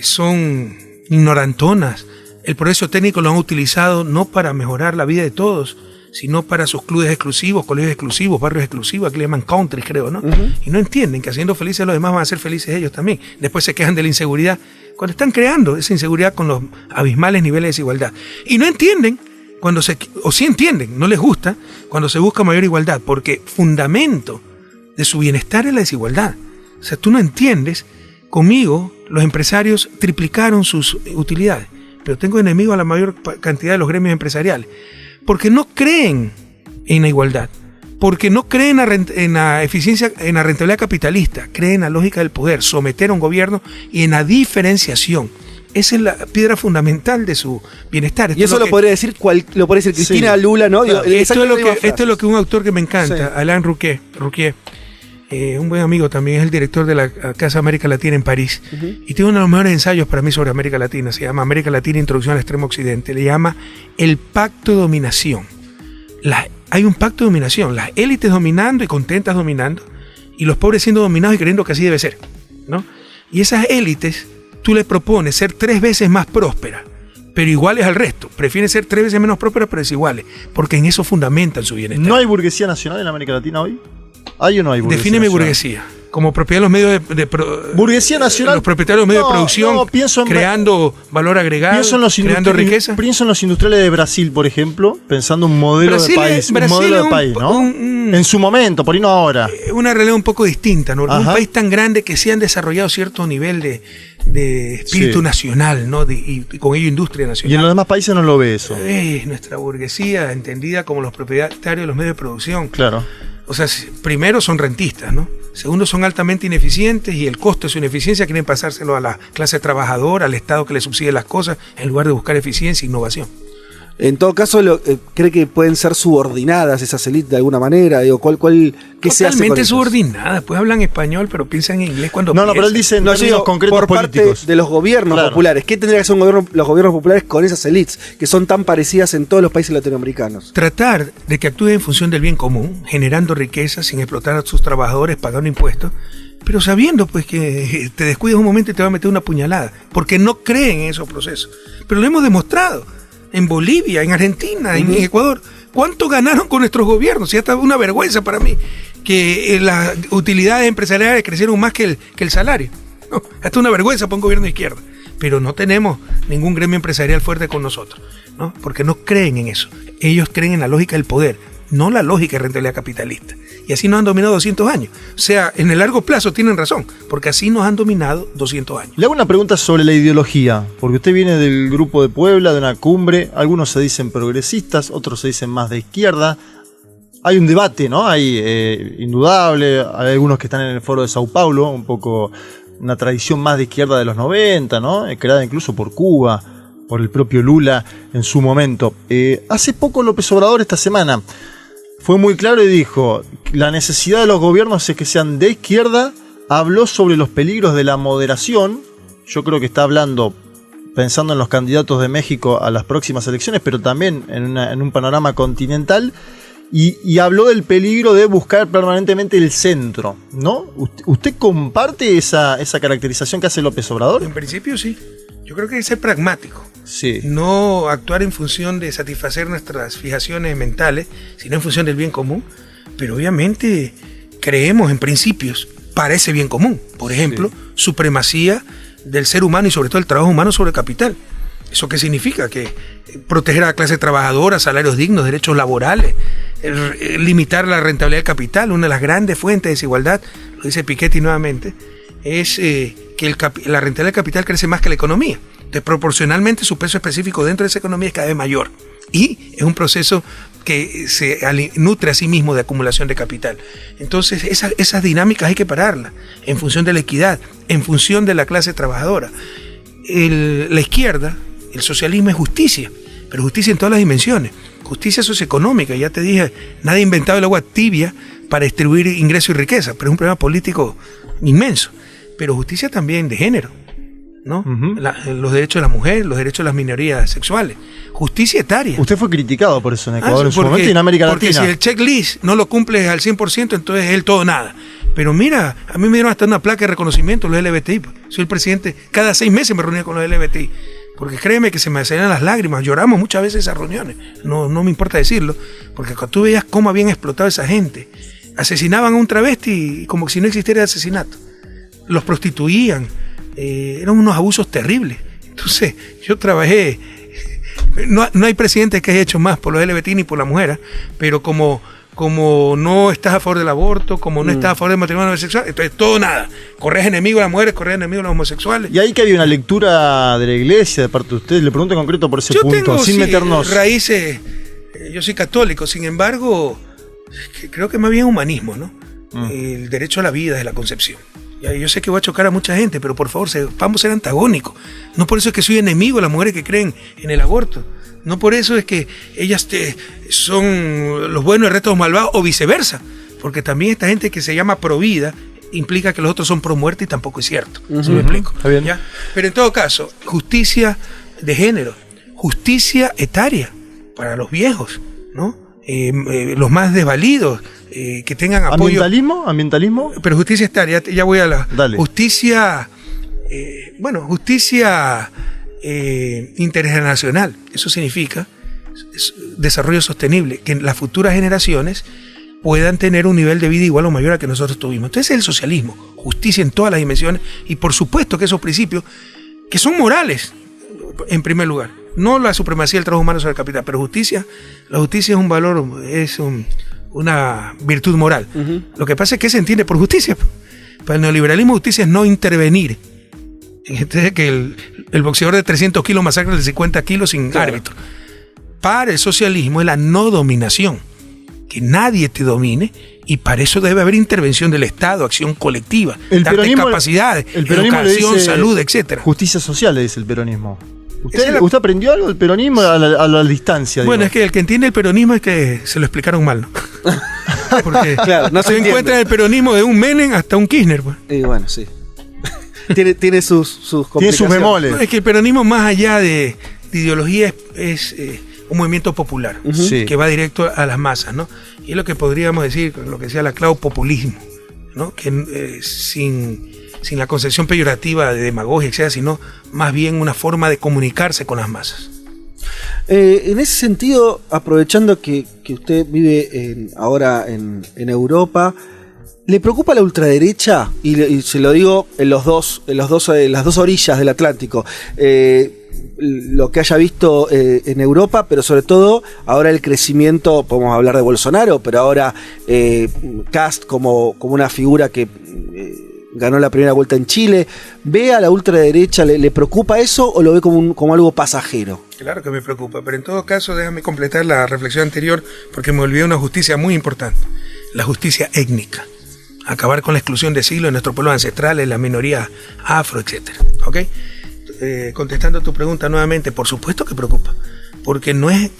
son ignorantonas. El progreso técnico lo han utilizado no para mejorar la vida de todos, sino para sus clubes exclusivos, colegios exclusivos, barrios exclusivos, aquí le llaman countries, creo, ¿no? Y no entienden que haciendo felices a los demás van a ser felices ellos también. Después se quejan de la inseguridad, cuando están creando esa inseguridad con los abismales niveles de desigualdad. Y no entienden, o sí entienden, no les gusta, cuando se busca mayor igualdad, porque fundamento de su bienestar es la desigualdad. O sea, tú no entiendes, conmigo los empresarios triplicaron sus utilidades, pero tengo enemigos a la mayor cantidad de los gremios empresariales, porque no creen en la igualdad, porque no creen en la eficiencia, en la rentabilidad capitalista, creen en la lógica del poder, someter a un gobierno y en la diferenciación. Esa es la piedra fundamental de su bienestar. Y eso lo podría decir Cristina, sí. Lula, ¿no? Claro. Esto es lo que un autor que me encanta, sí. Alain Rouquier, un buen amigo también, es el director de la Casa América Latina en París, y tiene uno de los mejores ensayos para mí sobre América Latina. Se llama América Latina, Introducción al Extremo Occidente. Le llama el pacto de dominación. Hay un pacto de dominación, las élites dominando y contentas dominando, y los pobres siendo dominados y creyendo que así debe ser, ¿no? Y esas élites, tú les propones ser 3 veces más prósperas, pero iguales al resto. Prefieren ser 3 veces menos prósperas, pero desiguales, porque en eso fundamentan su bienestar. ¿No hay burguesía nacional en América Latina hoy? ¿Hay o no hay burguesía? Defíneme burguesía. Como propiedad de los medios burguesía nacional. Los propietarios de los medios de producción, creando valor agregado, creando riqueza. Pienso en los industriales de Brasil, por ejemplo, pensando un modelo de país, ¿no? En su momento, por ahí no ahora. Una realidad un poco distinta, ¿no? Un país tan grande que se han desarrollado cierto nivel de espíritu nacional, ¿no? Y con ello industria nacional. Y en los demás países no lo ve eso. Nuestra burguesía, entendida como los propietarios de los medios de producción. Claro. O sea, primero son rentistas, ¿no? Segundo, son altamente ineficientes y el costo de su ineficiencia quieren pasárselo a la clase trabajadora, al Estado que le subsidie las cosas, en lugar de buscar eficiencia e innovación. En todo caso, ¿cree que pueden ser subordinadas esas élites de alguna manera? ¿Qué se hace con totalmente subordinadas, pues hablan español, pero piensan en inglés cuando piensan. Pero él dice en términos concretos por políticos. Parte de los gobiernos populares. ¿Qué tendría que hacer los gobiernos populares con esas élites que son tan parecidas en todos los países latinoamericanos? Tratar de que actúen en función del bien común, generando riqueza sin explotar a sus trabajadores, pagando impuestos, pero sabiendo pues que te descuidas un momento y te va a meter una puñalada, porque no creen en esos procesos. Pero lo hemos demostrado. En Bolivia, en Argentina, en Ecuador. ¿Cuánto ganaron con nuestros gobiernos? Y hasta una vergüenza para mí que las utilidades empresariales crecieron más que el salario. No, hasta una vergüenza para un gobierno de izquierda. Pero no tenemos ningún gremio empresarial fuerte con nosotros, ¿no? Porque no creen en eso. Ellos creen en la lógica del poder, no la lógica de rentabilidad capitalista. Y así nos han dominado 200 años. O sea, en el largo plazo tienen razón, porque así nos han dominado 200 años. Le hago una pregunta sobre la ideología, porque usted viene del Grupo de Puebla, de una cumbre, algunos se dicen progresistas, otros se dicen más de izquierda. Hay un debate, ¿no? Hay indudable, hay algunos que están en el Foro de Sao Paulo, un poco una tradición más de izquierda de los 90, ¿no? Creada incluso por Cuba, por el propio Lula en su momento. Hace poco López Obrador, esta semana, fue muy claro y dijo, la necesidad de los gobiernos es que sean de izquierda, habló sobre los peligros de la moderación, yo creo que está hablando, pensando en los candidatos de México a las próximas elecciones, pero también en un panorama continental, y habló del peligro de buscar permanentemente el centro, ¿no? ¿Usted comparte esa caracterización que hace López Obrador? En principio sí, yo creo que hay que ser pragmático. Sí. No actuar en función de satisfacer nuestras fijaciones mentales, sino en función del bien común. Pero obviamente creemos en principios para ese bien común. Por ejemplo, supremacía del ser humano y sobre todo el trabajo humano sobre el capital. ¿Eso qué significa? Que proteger a la clase trabajadora, salarios dignos, derechos laborales, limitar la rentabilidad del capital. Una de las grandes fuentes de desigualdad, lo dice Piketty nuevamente, es que la rentabilidad del capital crece más que la economía. Entonces, proporcionalmente su peso específico dentro de esa economía es cada vez mayor. Y es un proceso que se nutre a sí mismo de acumulación de capital. Entonces, esas dinámicas hay que pararlas en función de la equidad, en función de la clase trabajadora. La izquierda El socialismo es justicia, pero justicia en todas las dimensiones. Justicia socioeconómica, ya te dije, nadie ha inventado el agua tibia para distribuir ingreso y riqueza, pero es un problema político inmenso. Pero justicia también de género, ¿no? Los derechos de la mujer, los derechos de las minorías sexuales. Justicia etaria. Usted fue criticado por eso en Ecuador en su momento y en América Latina. Porque si el checklist no lo cumples al 100%, entonces es el todo nada. Pero mira, a mí me dieron hasta una placa de reconocimiento los LGBTI. Soy el presidente, cada 6 meses me reunía con los LGBTI. Porque créeme que se me salían las lágrimas, lloramos muchas veces esas reuniones, no me importa decirlo, porque cuando tú veías cómo habían explotado esa gente, asesinaban a un travesti como si no existiera el asesinato, los prostituían, eran unos abusos terribles. Entonces yo trabajé, no hay presidente que haya hecho más por los LGBT ni por la mujer, pero como no estás a favor del aborto, como no estás a favor del matrimonio homosexual, entonces todo nada. Corres enemigo a las mujeres, corres enemigo a los homosexuales. Y ahí que había una lectura de la iglesia de parte de ustedes, le pregunto en concreto por ese punto, tengo, sin meternos. Raíces, yo soy católico, sin embargo, creo que más bien humanismo, ¿no? El derecho a la vida de la concepción. Yo sé que voy a chocar a mucha gente, pero por favor, vamos a ser antagónicos. No por eso es que soy enemigo de las mujeres que creen en el aborto. No por eso es que ellas son los buenos y el resto los malvados, o viceversa. Porque también esta gente que se llama pro vida implica que los otros son pro muerte y tampoco es cierto. ¿Sí me explico? Está bien. ¿Ya? Pero en todo caso, justicia de género, justicia etaria para los viejos, ¿no? Los más desvalidos, que tengan apoyo. ¿Ambientalismo? Pero justicia etaria, ya voy a la... Dale. Justicia, justicia intergeneracional. Eso significa desarrollo sostenible, que las futuras generaciones puedan tener un nivel de vida igual o mayor al que nosotros tuvimos. Entonces es el socialismo, justicia en todas las dimensiones, y por supuesto que esos principios, que son morales, en primer lugar, no la supremacía del trabajo humano sobre el capital, pero la justicia es un valor, es una virtud moral. Lo que pasa es que se entiende por justicia. Para el neoliberalismo, justicia es no intervenir. Entonces, que el boxeador de 300 kilos masacre de 50 kilos sin árbitro. Para el socialismo es la no dominación, que nadie te domine, y para eso debe haber intervención del Estado, acción colectiva, darte capacidades, educación, salud, etcétera. Justicia social, le dice el peronismo. ¿Usted aprendió algo del peronismo a la distancia? Bueno, digo? Es que el que entiende el peronismo es que se lo explicaron mal, ¿no? Porque claro, no se encuentra el peronismo de un Menem hasta un Kirchner, pues. Y bueno, sí. tiene sus complicaciones. Tiene sus bemoles. No, es que el peronismo, más allá de ideología, es un movimiento popular, que va directo a las masas, ¿no? Y es lo que podríamos decir, lo que decía la Clau, populismo, ¿no? Que sin la concepción peyorativa de demagogia, etcétera, sino más bien una forma de comunicarse con las masas. En ese sentido, aprovechando que usted vive ahora en Europa, ¿le preocupa la ultraderecha? Y se lo digo en las dos orillas del Atlántico. Lo que haya visto en Europa, pero sobre todo ahora el crecimiento, podemos hablar de Bolsonaro, pero ahora Kast como una figura que ganó la primera vuelta en Chile. ¿Ve a la ultraderecha, le preocupa eso o lo ve como algo pasajero? Claro que me preocupa, pero en todo caso déjame completar la reflexión anterior, porque me olvidé una justicia muy importante, la justicia étnica. Acabar con la exclusión de siglos de nuestros pueblos ancestrales, las minorías afro, etcétera. ¿Ok? Contestando tu pregunta nuevamente, por supuesto que preocupa, porque no es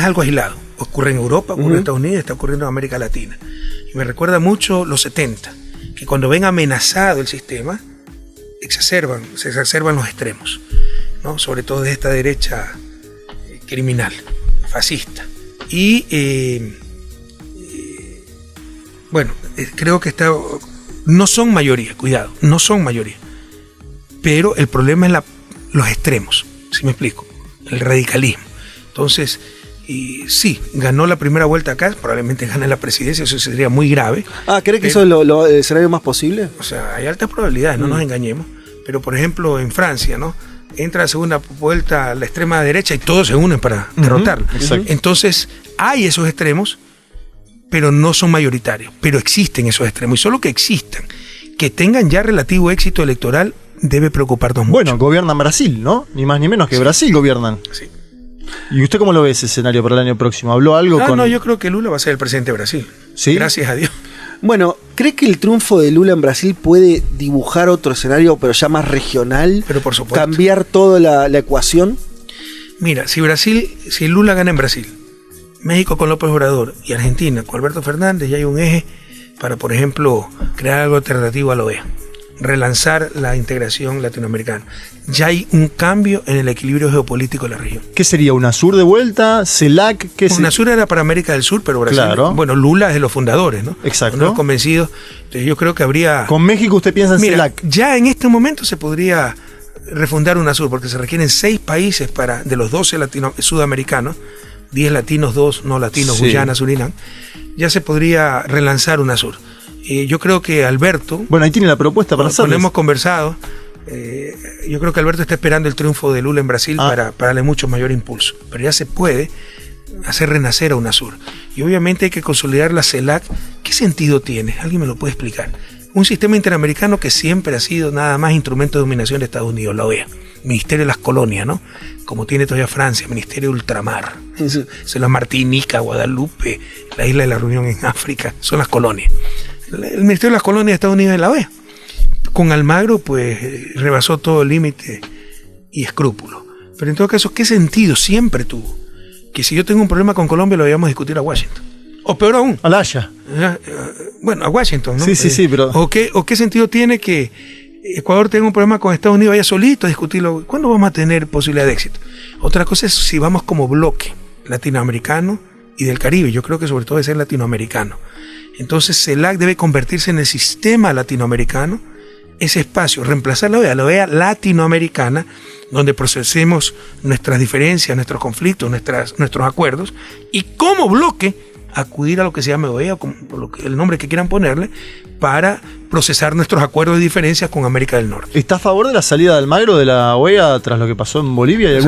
algo aislado. Ocurre en Europa, ocurre en Estados Unidos, está ocurriendo en América Latina. Y me recuerda mucho los 70, que cuando ven amenazado el sistema, se exacerban los extremos, ¿no? Sobre todo de esta derecha criminal, fascista. Y creo que no son mayoría, cuidado, no son mayoría. Pero el problema es los extremos, ¿sí me explico? El radicalismo. Entonces, sí, ganó la primera vuelta acá, probablemente gane la presidencia, eso sería muy grave. ¿Cree que eso es el escenario más posible? O sea, hay altas probabilidades, no nos engañemos. Pero, por ejemplo, en Francia, ¿no? Entra a la segunda vuelta la extrema derecha y todos se unen para derrotarla. Entonces, hay esos extremos, pero no son mayoritarios. Pero existen esos extremos. Y solo que existan, que tengan ya relativo éxito electoral, debe preocuparnos mucho. Bueno, gobiernan Brasil, ¿no? Ni más ni menos que Brasil gobiernan. Sí. ¿Y usted cómo lo ve ese escenario para el año próximo? ¿Habló algo con...? No, yo creo que Lula va a ser el presidente de Brasil. ¿Sí? Gracias a Dios. Bueno, ¿cree que el triunfo de Lula en Brasil puede dibujar otro escenario, pero ya más regional? Pero por supuesto. ¿Cambiar toda la ecuación? Mira, si Lula gana en Brasil, México con López Obrador y Argentina con Alberto Fernández, ya hay un eje para, por ejemplo, crear algo alternativo a la OEA, relanzar la integración latinoamericana. Ya hay un cambio en el equilibrio geopolítico de la región. ¿Qué sería? ¿UNASUR de vuelta? ¿CELAC? UNASUR era para América del Sur, pero Brasil, claro. Bueno, Lula es de los fundadores, ¿no? Exacto. Uno es convencido. Entonces yo creo que habría... ¿Con México usted piensa en CELAC? Ya en este momento se podría refundar UNASUR, porque se requieren 6 países de los 12 sudamericanos, 10 latinos, 2 no latinos, sí. Guyana, Surinam, ya se podría relanzar UNASUR. Yo creo que Alberto... Bueno, ahí tiene la propuesta para hacerlo. Hemos conversado. Yo creo que Alberto está esperando el triunfo de Lula en Brasil para darle mucho mayor impulso. Pero ya se puede hacer renacer a UNASUR. Y obviamente hay que consolidar la CELAC. ¿Qué sentido tiene? ¿Alguien me lo puede explicar? Un sistema interamericano que siempre ha sido nada más instrumento de dominación de Estados Unidos, la OEA. Ministerio de las Colonias, ¿no? Como tiene todavía Francia, Ministerio de Ultramar. Es la Martinica, Guadalupe, la isla de la Reunión en África, son las colonias. El Ministerio de las Colonias de Estados Unidos es la OEA. Con Almagro, pues, rebasó todo límite y escrúpulo. Pero en todo caso, ¿qué sentido siempre tuvo? Que si yo tengo un problema con Colombia, lo vayamos a discutir a Washington. O peor aún. Al Haya. Bueno, a Washington, ¿no? Sí, pero... ¿O qué sentido tiene que Ecuador tenga un problema con Estados Unidos, vaya solito a discutirlo? ¿Cuándo vamos a tener posibilidad de éxito? Otra cosa es si vamos como bloque latinoamericano y del Caribe. Yo creo que sobre todo debe ser latinoamericano. Entonces CELAC debe convertirse en el sistema latinoamericano, ese espacio, reemplazar la OEA latinoamericana, donde procesemos nuestras diferencias, nuestros conflictos, nuestros acuerdos, y como bloque acudir a lo que se llama OEA, el nombre que quieran ponerle, para procesar nuestros acuerdos de diferencias con América del Norte. ¿Está a favor de la salida de Almagro de la OEA tras lo que pasó en Bolivia? Y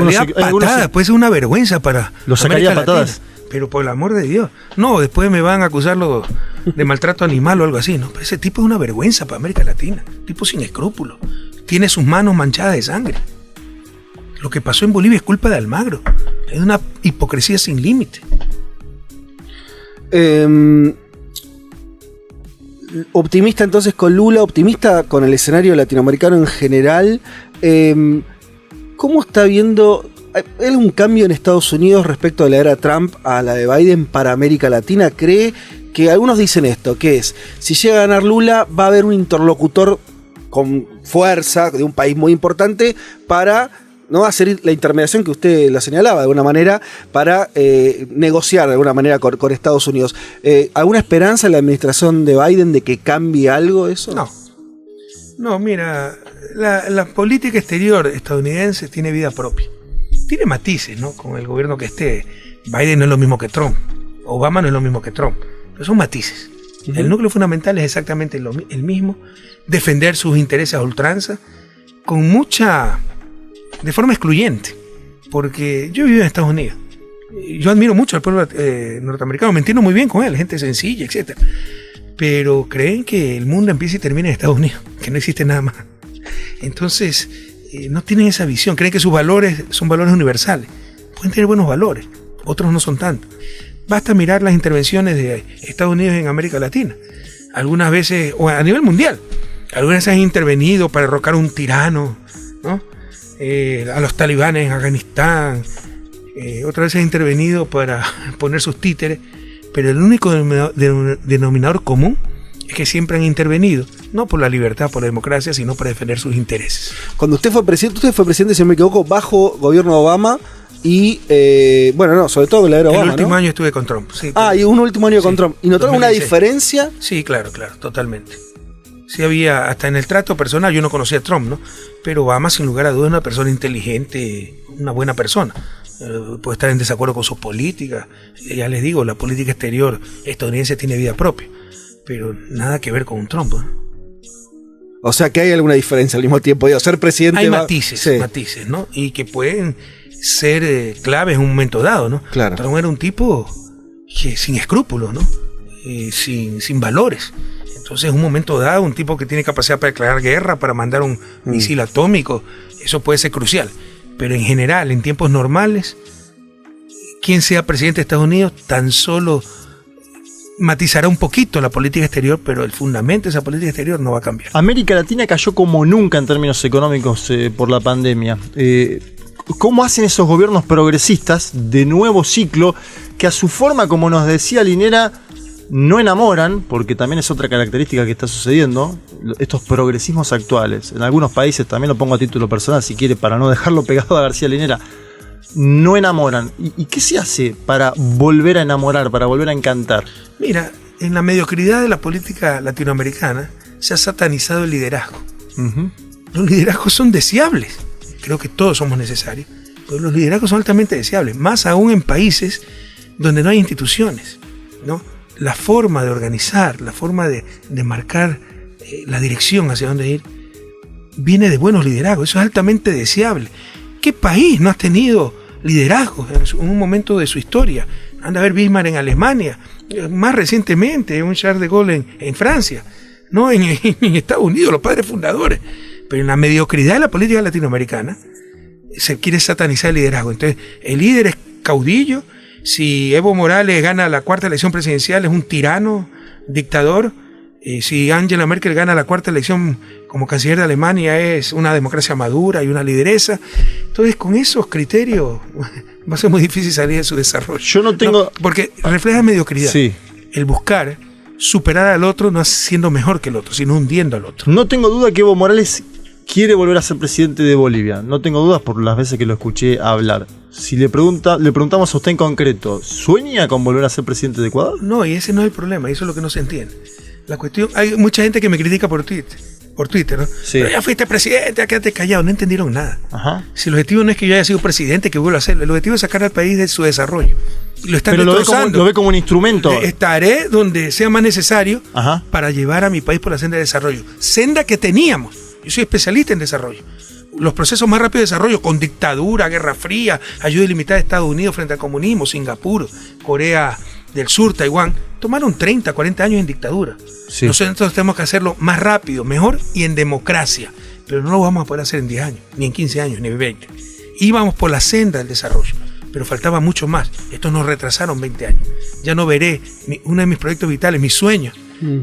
puede ser una vergüenza para los sacaría patadas. Pero por el amor de Dios. No, después me van a acusarlo de maltrato animal o algo así, ¿no? Pero ese tipo es una vergüenza para América Latina. Tipo sin escrúpulos. Tiene sus manos manchadas de sangre. Lo que pasó en Bolivia es culpa de Almagro. Es una hipocresía sin límite. Optimista entonces con Lula, optimista con el escenario latinoamericano en general. ¿Cómo está viendo... ¿Hay algún cambio en Estados Unidos respecto de la era Trump a la de Biden para América Latina? ¿Cree que algunos dicen esto, que es, si llega a ganar Lula, va a haber un interlocutor con fuerza de un país muy importante para no hacer la intermediación que usted la señalaba de alguna manera, para negociar de alguna manera con Estados Unidos? ¿Alguna esperanza en la administración de Biden de que cambie algo eso? No, mira, la política exterior estadounidense tiene vida propia. Tiene matices, ¿no? Con el gobierno que esté. Biden no es lo mismo que Trump. Obama no es lo mismo que Trump. Pero son matices. El núcleo fundamental es exactamente el mismo. Defender sus intereses a ultranza de forma excluyente. Porque yo vivo en Estados Unidos. Yo admiro mucho al pueblo norteamericano. Me entiendo muy bien con él. Gente sencilla, etc. Pero creen que el mundo empieza y termina en Estados Unidos. Que no existe nada más. Entonces... no tienen esa visión, creen que sus valores son valores universales. Pueden tener buenos valores, otros no son tanto. Basta mirar las intervenciones de Estados Unidos en América Latina. Algunas veces, o a nivel mundial, algunas veces han intervenido para derrocar a un tirano, ¿no? A los talibanes en Afganistán. Otras veces han intervenido para poner sus títeres. Pero el único denominador común es que siempre han intervenido, no por la libertad, por la democracia, sino para defender sus intereses. Cuando usted fue presidente, si no me equivoco, bajo gobierno de Obama y, sobre todo con la era Obama, el último año estuve con Trump. Sí, y un último año con Trump. ¿Y notaron una diferencia? Sí, claro, totalmente. Sí había, hasta en el trato personal, yo no conocía a Trump, ¿no? Pero Obama, sin lugar a dudas, es una persona inteligente, una buena persona. Puede estar en desacuerdo con sus políticas. Ya les digo, la política exterior estadounidense tiene vida propia. Pero nada que ver con un Trump, ¿no? O sea que hay alguna diferencia al mismo tiempo. Ser presidente... Hay matices, ¿no? Y que pueden ser claves en un momento dado, ¿no? Claro. Trump era un tipo sin escrúpulos, ¿no? Sin valores. Entonces, en un momento dado, un tipo que tiene capacidad para declarar guerra, para mandar un misil atómico, eso puede ser crucial. Pero en general, en tiempos normales, quien sea presidente de Estados Unidos tan solo matizará un poquito la política exterior, pero el fundamento de esa política exterior no va a cambiar. América Latina cayó como nunca en términos económicos por la pandemia. ¿Cómo hacen esos gobiernos progresistas de nuevo ciclo que a su forma, como nos decía Linera, no enamoran, porque también es otra característica que está sucediendo, estos progresismos actuales? En algunos países, también lo pongo a título personal si quiere, para no dejarlo pegado a García Linera, no enamoran. ¿Y qué se hace para volver a enamorar, para volver a encantar? Mira, en la mediocridad de la política latinoamericana se ha satanizado el liderazgo. Uh-huh. Los liderazgos son deseables. Creo que todos somos necesarios, pero los liderazgos son altamente deseables, más aún en países donde no hay instituciones, ¿no? La forma de organizar, la forma de marcar la dirección hacia dónde ir, viene de buenos liderazgos. Eso es altamente deseable. ¿Qué país no ha tenido liderazgo en un momento de su historia? Anda a ver Bismarck en Alemania, más recientemente un Charles de Gaulle en Francia, no en Estados Unidos, los padres fundadores. Pero en la mediocridad de la política latinoamericana se quiere satanizar el liderazgo. Entonces, el líder es caudillo. Si Evo Morales gana la cuarta elección presidencial, es un tirano, dictador. Si Angela Merkel gana la cuarta elección como canciller de Alemania, es una democracia madura y una lideresa. Entonces, con esos criterios va a ser muy difícil salir de su desarrollo. Yo no tengo... porque refleja mediocridad. Sí. El buscar superar al otro no siendo mejor que el otro, sino hundiendo al otro. No tengo duda que Evo Morales quiere volver a ser presidente de Bolivia. No tengo dudas por las veces que lo escuché hablar. Si le preguntamos a usted en concreto, ¿sueña con volver a ser presidente de Ecuador? No, y ese no es el problema, eso es lo que no se entiende. La cuestión, hay mucha gente que me critica por Twitter, ¿no? Sí. Pero ya fuiste presidente, quédate callado, no entendieron nada. Ajá. Si el objetivo no es que yo haya sido presidente, que vuelva a hacerlo, el objetivo es sacar al país de su desarrollo. Y lo están Pero destrozando. lo ve como un instrumento. Estaré donde sea más necesario. Ajá. Para llevar a mi país por la senda de desarrollo. Senda que teníamos. Yo soy especialista en desarrollo. Los procesos más rápidos de desarrollo, con dictadura, Guerra Fría, ayuda ilimitada de Estados Unidos frente al comunismo, Singapur, Corea del Sur, Taiwán, tomaron 30, 40 años en dictadura. Sí. Nosotros tenemos que hacerlo más rápido, mejor y en democracia. Pero no lo vamos a poder hacer en 10 años, ni en 15 años, ni en 20. Íbamos por la senda del desarrollo, pero faltaba mucho más. Estos nos retrasaron 20 años. Ya no veré, uno de mis proyectos vitales, mis sueños,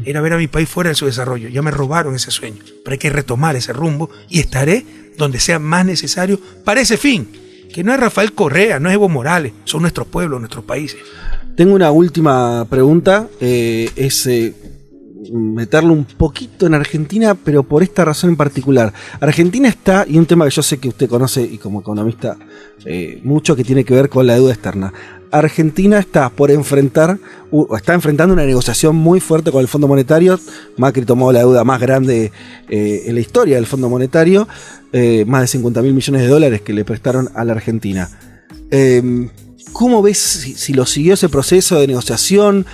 era ver a mi país fuera de su desarrollo. Ya me robaron ese sueño, pero hay que retomar ese rumbo y estaré donde sea más necesario para ese fin, que no es Rafael Correa, no es Evo Morales, son nuestros pueblos, nuestros países. Tengo una última pregunta, meterlo un poquito en Argentina, pero por esta razón en particular. Argentina está, y un tema que yo sé que usted conoce y como economista mucho, que tiene que ver con la deuda externa. Argentina está enfrentando una negociación muy fuerte con el Fondo Monetario. Macri tomó la deuda más grande en la historia del Fondo Monetario, más de 50.000 millones de dólares que le prestaron a la Argentina. ¿Cómo ves si lo siguió ese proceso de negociación?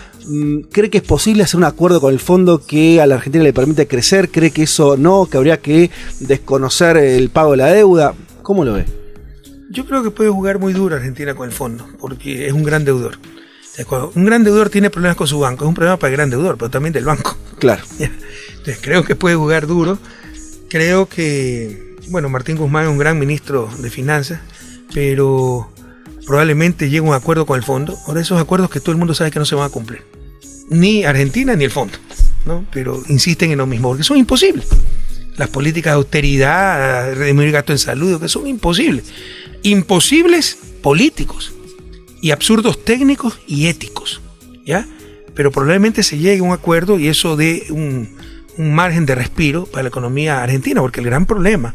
¿Cree que es posible hacer un acuerdo con el fondo que a la Argentina le permite crecer? ¿Cree que eso no? ¿Que habría que desconocer el pago de la deuda? ¿Cómo lo ve? Yo creo que puede jugar muy duro Argentina con el fondo, porque es un gran deudor. O sea, cuando un gran deudor tiene problemas con su banco, es un problema para el gran deudor, pero también del banco. Claro. Entonces creo que puede jugar duro. Creo que, Martín Guzmán es un gran ministro de Finanzas, pero probablemente llegue a un acuerdo con el fondo. Ahora, esos acuerdos que todo el mundo sabe que no se van a cumplir. Ni Argentina ni el fondo, ¿no? Pero insisten en lo mismo, porque son imposibles. Las políticas de austeridad, redimir gasto en salud, que son imposibles. Imposibles políticos y absurdos técnicos y éticos, ¿ya? Pero probablemente se llegue a un acuerdo y eso dé un margen de respiro para la economía argentina, porque el gran problema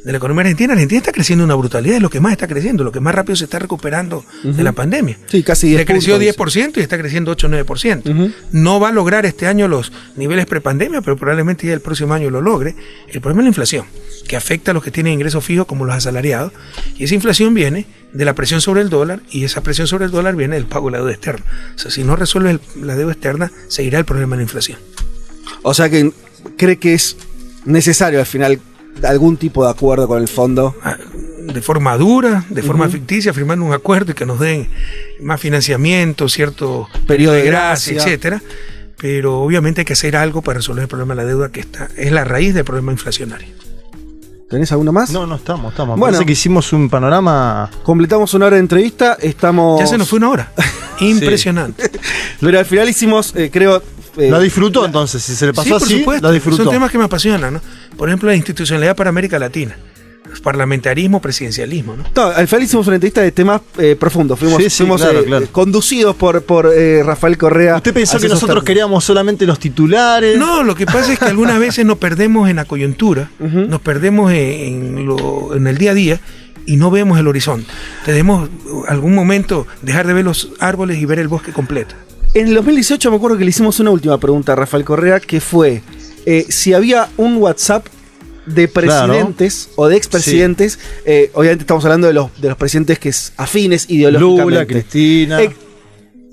de la economía argentina está creciendo una brutalidad, es lo que más está creciendo, lo que más rápido se está recuperando de la pandemia. Sí, casi 10 Le creció puntos. 10% y está creciendo 8 o 9%. No va a lograr este año los niveles prepandemia, pero probablemente ya el próximo año lo logre. El problema es la inflación, que afecta a los que tienen ingresos fijos como los asalariados, y esa inflación viene de la presión sobre el dólar, y esa presión sobre el dólar viene del pago de la deuda externa. O sea, si no resuelve la deuda externa, seguirá el problema de la inflación. O sea que cree que es necesario al final algún tipo de acuerdo con el fondo. De forma dura, de forma ficticia, firmando un acuerdo y que nos den más financiamiento, cierto periodo de gracia, etcétera. Pero obviamente hay que hacer algo para resolver el problema de la deuda, que es la raíz del problema inflacionario. ¿Tenés alguna más? No, estamos. Bueno, parece que hicimos un panorama. Completamos una hora de entrevista, estamos... Ya se nos fue una hora. Impresionante. Pero al final hicimos, creo... la disfrutó entonces, si se le pasó sí, así, supuesto. la disfrutó. Son temas que me apasionan, ¿no? Por ejemplo, la institucionalidad para América Latina. parlamentarismo, presidencialismo, ¿no? No, al final hicimos una entrevista de temas profundos. Fuimos claro. conducidos por Rafael Correa. ¿Usted pensó que nosotros queríamos solamente los titulares? No, lo que pasa es que algunas veces nos perdemos en la coyuntura, nos perdemos en el día a día y no vemos el horizonte. Debemos algún momento dejar de ver los árboles y ver el bosque completo. En el 2018 me acuerdo que le hicimos una última pregunta a Rafael Correa, que fue si había un WhatsApp de presidentes o de expresidentes, obviamente estamos hablando de los presidentes que es afines ideológicamente. Lula, Cristina.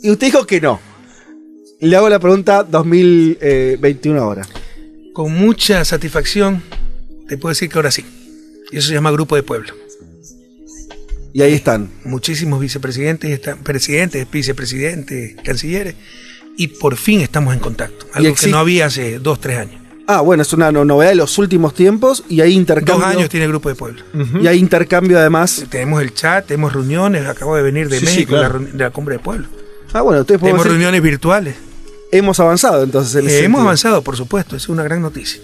Y usted dijo que no. Le hago la pregunta 2021 ahora. Con mucha satisfacción te puedo decir que ahora sí. Y eso se llama Grupo de Pueblo. Y ahí están. Muchísimos vicepresidentes, presidentes, vicepresidentes, cancilleres. Y por fin estamos en contacto. Algo que no había hace 2-3 años. Bueno, es una novedad de los últimos tiempos y hay intercambio. 2 años tiene el Grupo de Pueblo. Y hay intercambio además. Tenemos el chat, tenemos reuniones. Acabo de venir de México, claro, de la Cumbre de Pueblo. Bueno, tenemos reuniones virtuales. Hemos avanzado entonces en ese Hemos sentido. avanzado, por supuesto, es una gran noticia.